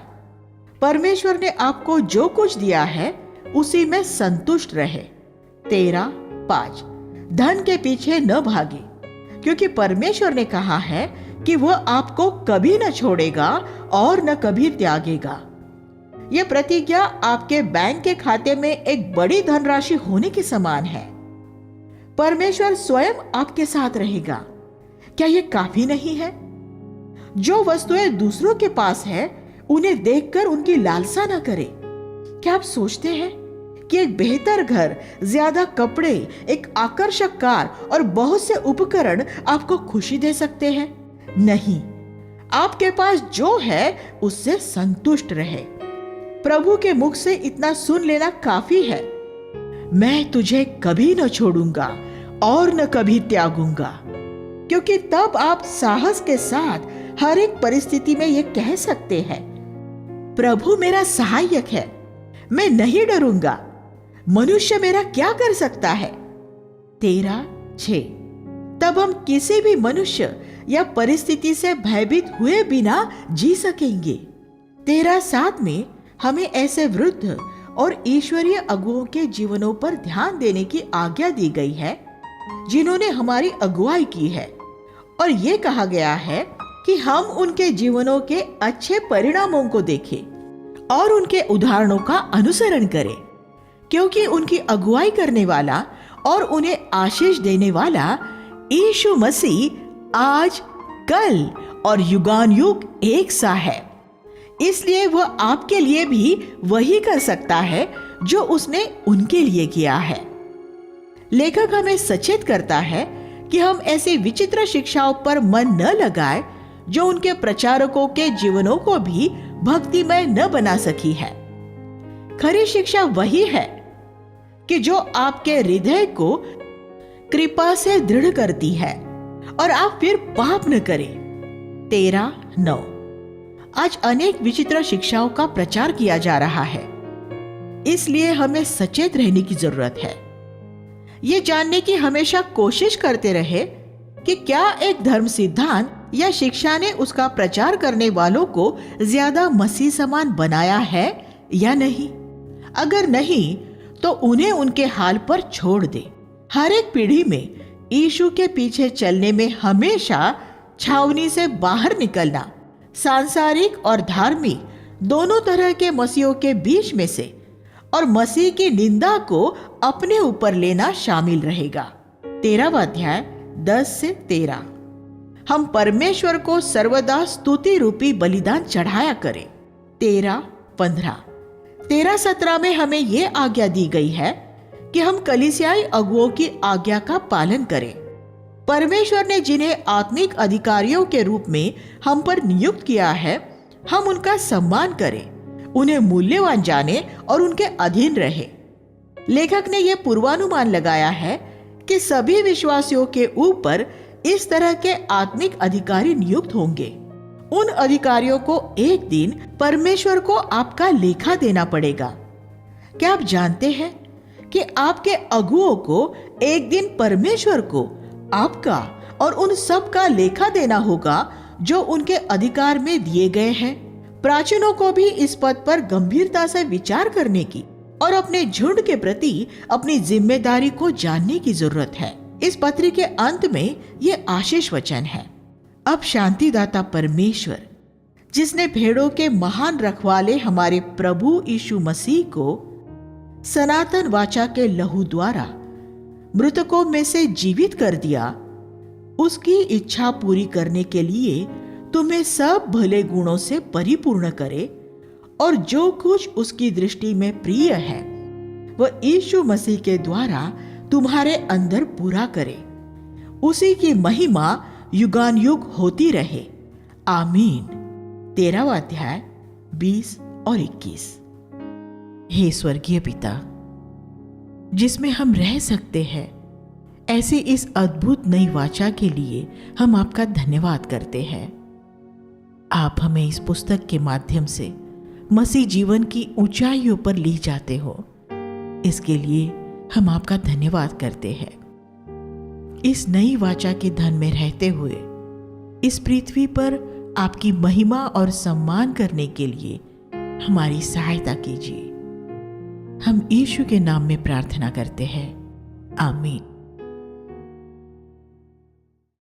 परमेश्वर ने आपको जो कुछ दिया है उसी में संतुष्ट रहे। 13:5। धन के पीछे न भागे, क्योंकि परमेश्वर ने कहा है कि वह आपको कभी न छोड़ेगा और न कभी त्यागेगा। यह प्रतिज्ञा आपके बैंक के खाते में एक बड़ी धनराशि होने के समान है। परमेश्वर स्वयं आपके साथ रहेगा। क्या यह काफी नहीं है? जो वस्तुएं दूसरों के पास है उन्हें देखकर उनकी लालसा न करें। क्या आप सोचते हैं कि एक बेहतर घर, ज्यादा कपड़े, एक आकर्षक कार और बहुत से उपकरण आपको खुशी दे सकते हैं? नहीं, आपके पास जो है उससे संतुष्ट रहे। प्रभु के मुख से इतना सुन लेना काफी है, मैं तुझे कभी न छोड़ूंगा और न कभी त्यागूंगा। क्योंकि तब आप साहस के साथ हर एक परिस्थिति में यह कह सकते हैं, प्रभु मेरा सहायक है, मैं नहीं डरूंगा। मनुष्य मेरा क्या कर सकता है? 13:6। तब हम किसी भी मनुष्य या परिस्थिति से भयभीत हुए बिना जी सकेंगे। 13:7 में हमें ऐसे वृद्ध और ईश्वरीय अगुओं के जीवनों पर ध्यान देने की आज्ञा दी गई है जिन्होंने हमारी अगुवाई की है, और ये कहा गया है कि हम उनके जीवनों के अच्छे परिणामों को देखें और उनके उदाहरणों का अनुसरण करें, क्योंकि उनकी अगुवाई करने वाला और उन्हें आशीष देने वाला यीशु मसीह आज, कल और युगानुयुग एक सा है। इसलिए वह आपके लिए भी वही कर सकता है जो उसने उनके लिए किया है। लेखक हमें सचेत करता है कि हम ऐसी विचित्र शिक्षाओं पर मन न लगाएं जो उनके प्रचारकों के जीवनों को भी भक्तिमय न बना सकी है। खरी शिक्षा वही है कि जो आपके हृदय को कृपा से दृढ़ करती है और आप फिर पाप न करें। 13:9। आज अनेक विचित्र शिक्षाओं का प्रचार किया जा रहा है, इसलिए हमें सचेत रहने की जरूरत है। ये जानने की हमेशा कोशिश करते रहे कि क्या एक धर्म सिद्धांत या शिक्षा ने उसका प्रचार करने वालों को ज्यादा मसीह समान बनाया है या नहीं। अगर नहीं तो उन्हें उनके हाल पर छोड़ दे। हर एक पीढ़ी में यीशु के पीछे चलने में हमेशा छावनी से बाहर निकलना, सांसारिक और धार्मिक दोनों तरह के मसीहों के बीच में से और मसीह की निंदा को अपने ऊपर लेना शामिल रहेगा। 13वां अध्याय 10 से 13। हम परमेश्वर को सर्वदा स्तुति रूपी बलिदान चढ़ाया करें। 13:15। 13:17 में हमें यह आज्ञा दी गई है कि हम कलीसियाई अगुओं की आज्ञा का पालन करें। परमेश्वर ने जिन्हें आत्मिक अधिकारियों के रूप में हम पर नियुक्त किया है, हम उनका सम्मान करें, उन्हें मूल्यवान जाने और उनके अधीन रहे। लेखक ने यह पूर्वानुमान लगाया है कि सभी विश्वासियों के ऊपर इस तरह के आत्मिक अधिकारी नियुक्त होंगे। उन अधिकारियों को एक दिन परमेश्वर को आपका लेखा देना पड़ेगा। क्या आप जानते हैं कि आपके अगुओं को एक दिन परमेश्वर को आपका और उन सब का लेखा देना होगा जो उनके अधिकार में दिए गए हैं। प्राचीनों को भी इस पद पर गंभीरता से विचार करने की और अपने झुंड के प्रति अपनी जिम्मेदारी को जानने की जरूरत है। इस पत्री के अंत में ये आशीष वचन है। अब शांतिदाता परमेश्वर, जिसने भेड़ों के महान रखवाले हमारे प्रभु यीशु मसीह को सनातन वाचा के लहू द्वारा मृतकों में से जीवित कर दिया, उसकी इच्छा पूरी करने के लिए तुम्हें सब भले गुणों से परिपूर्ण करे और जो कुछ उसकी दृष्टि में प्रिय है वह यीशु मसीह के द्वारा तुम्हारे अंदर पूरा करे। उसी की महिमा युगानुयुग होती रहे। आमीन। 13वां अध्याय 20 और 21। हे स्वर्गीय पिता, जिसमें हम रह सकते हैं, ऐसी इस अद्भुत नई वाचा के लिए हम आपका धन्यवाद करते हैं। आप हमें इस पुस्तक के माध्यम से मसीह जीवन की ऊंचाइयों पर ले जाते हो। इसके लिए हम आपका धन्यवाद करते हैं। इस नई वाचा के धन में रहते हुए इस पृथ्वी पर आपकी महिमा और सम्मान करने के लिए हमारी सहायता कीजिए। हम यीशु के नाम में प्रार्थना करते हैं। आमीन।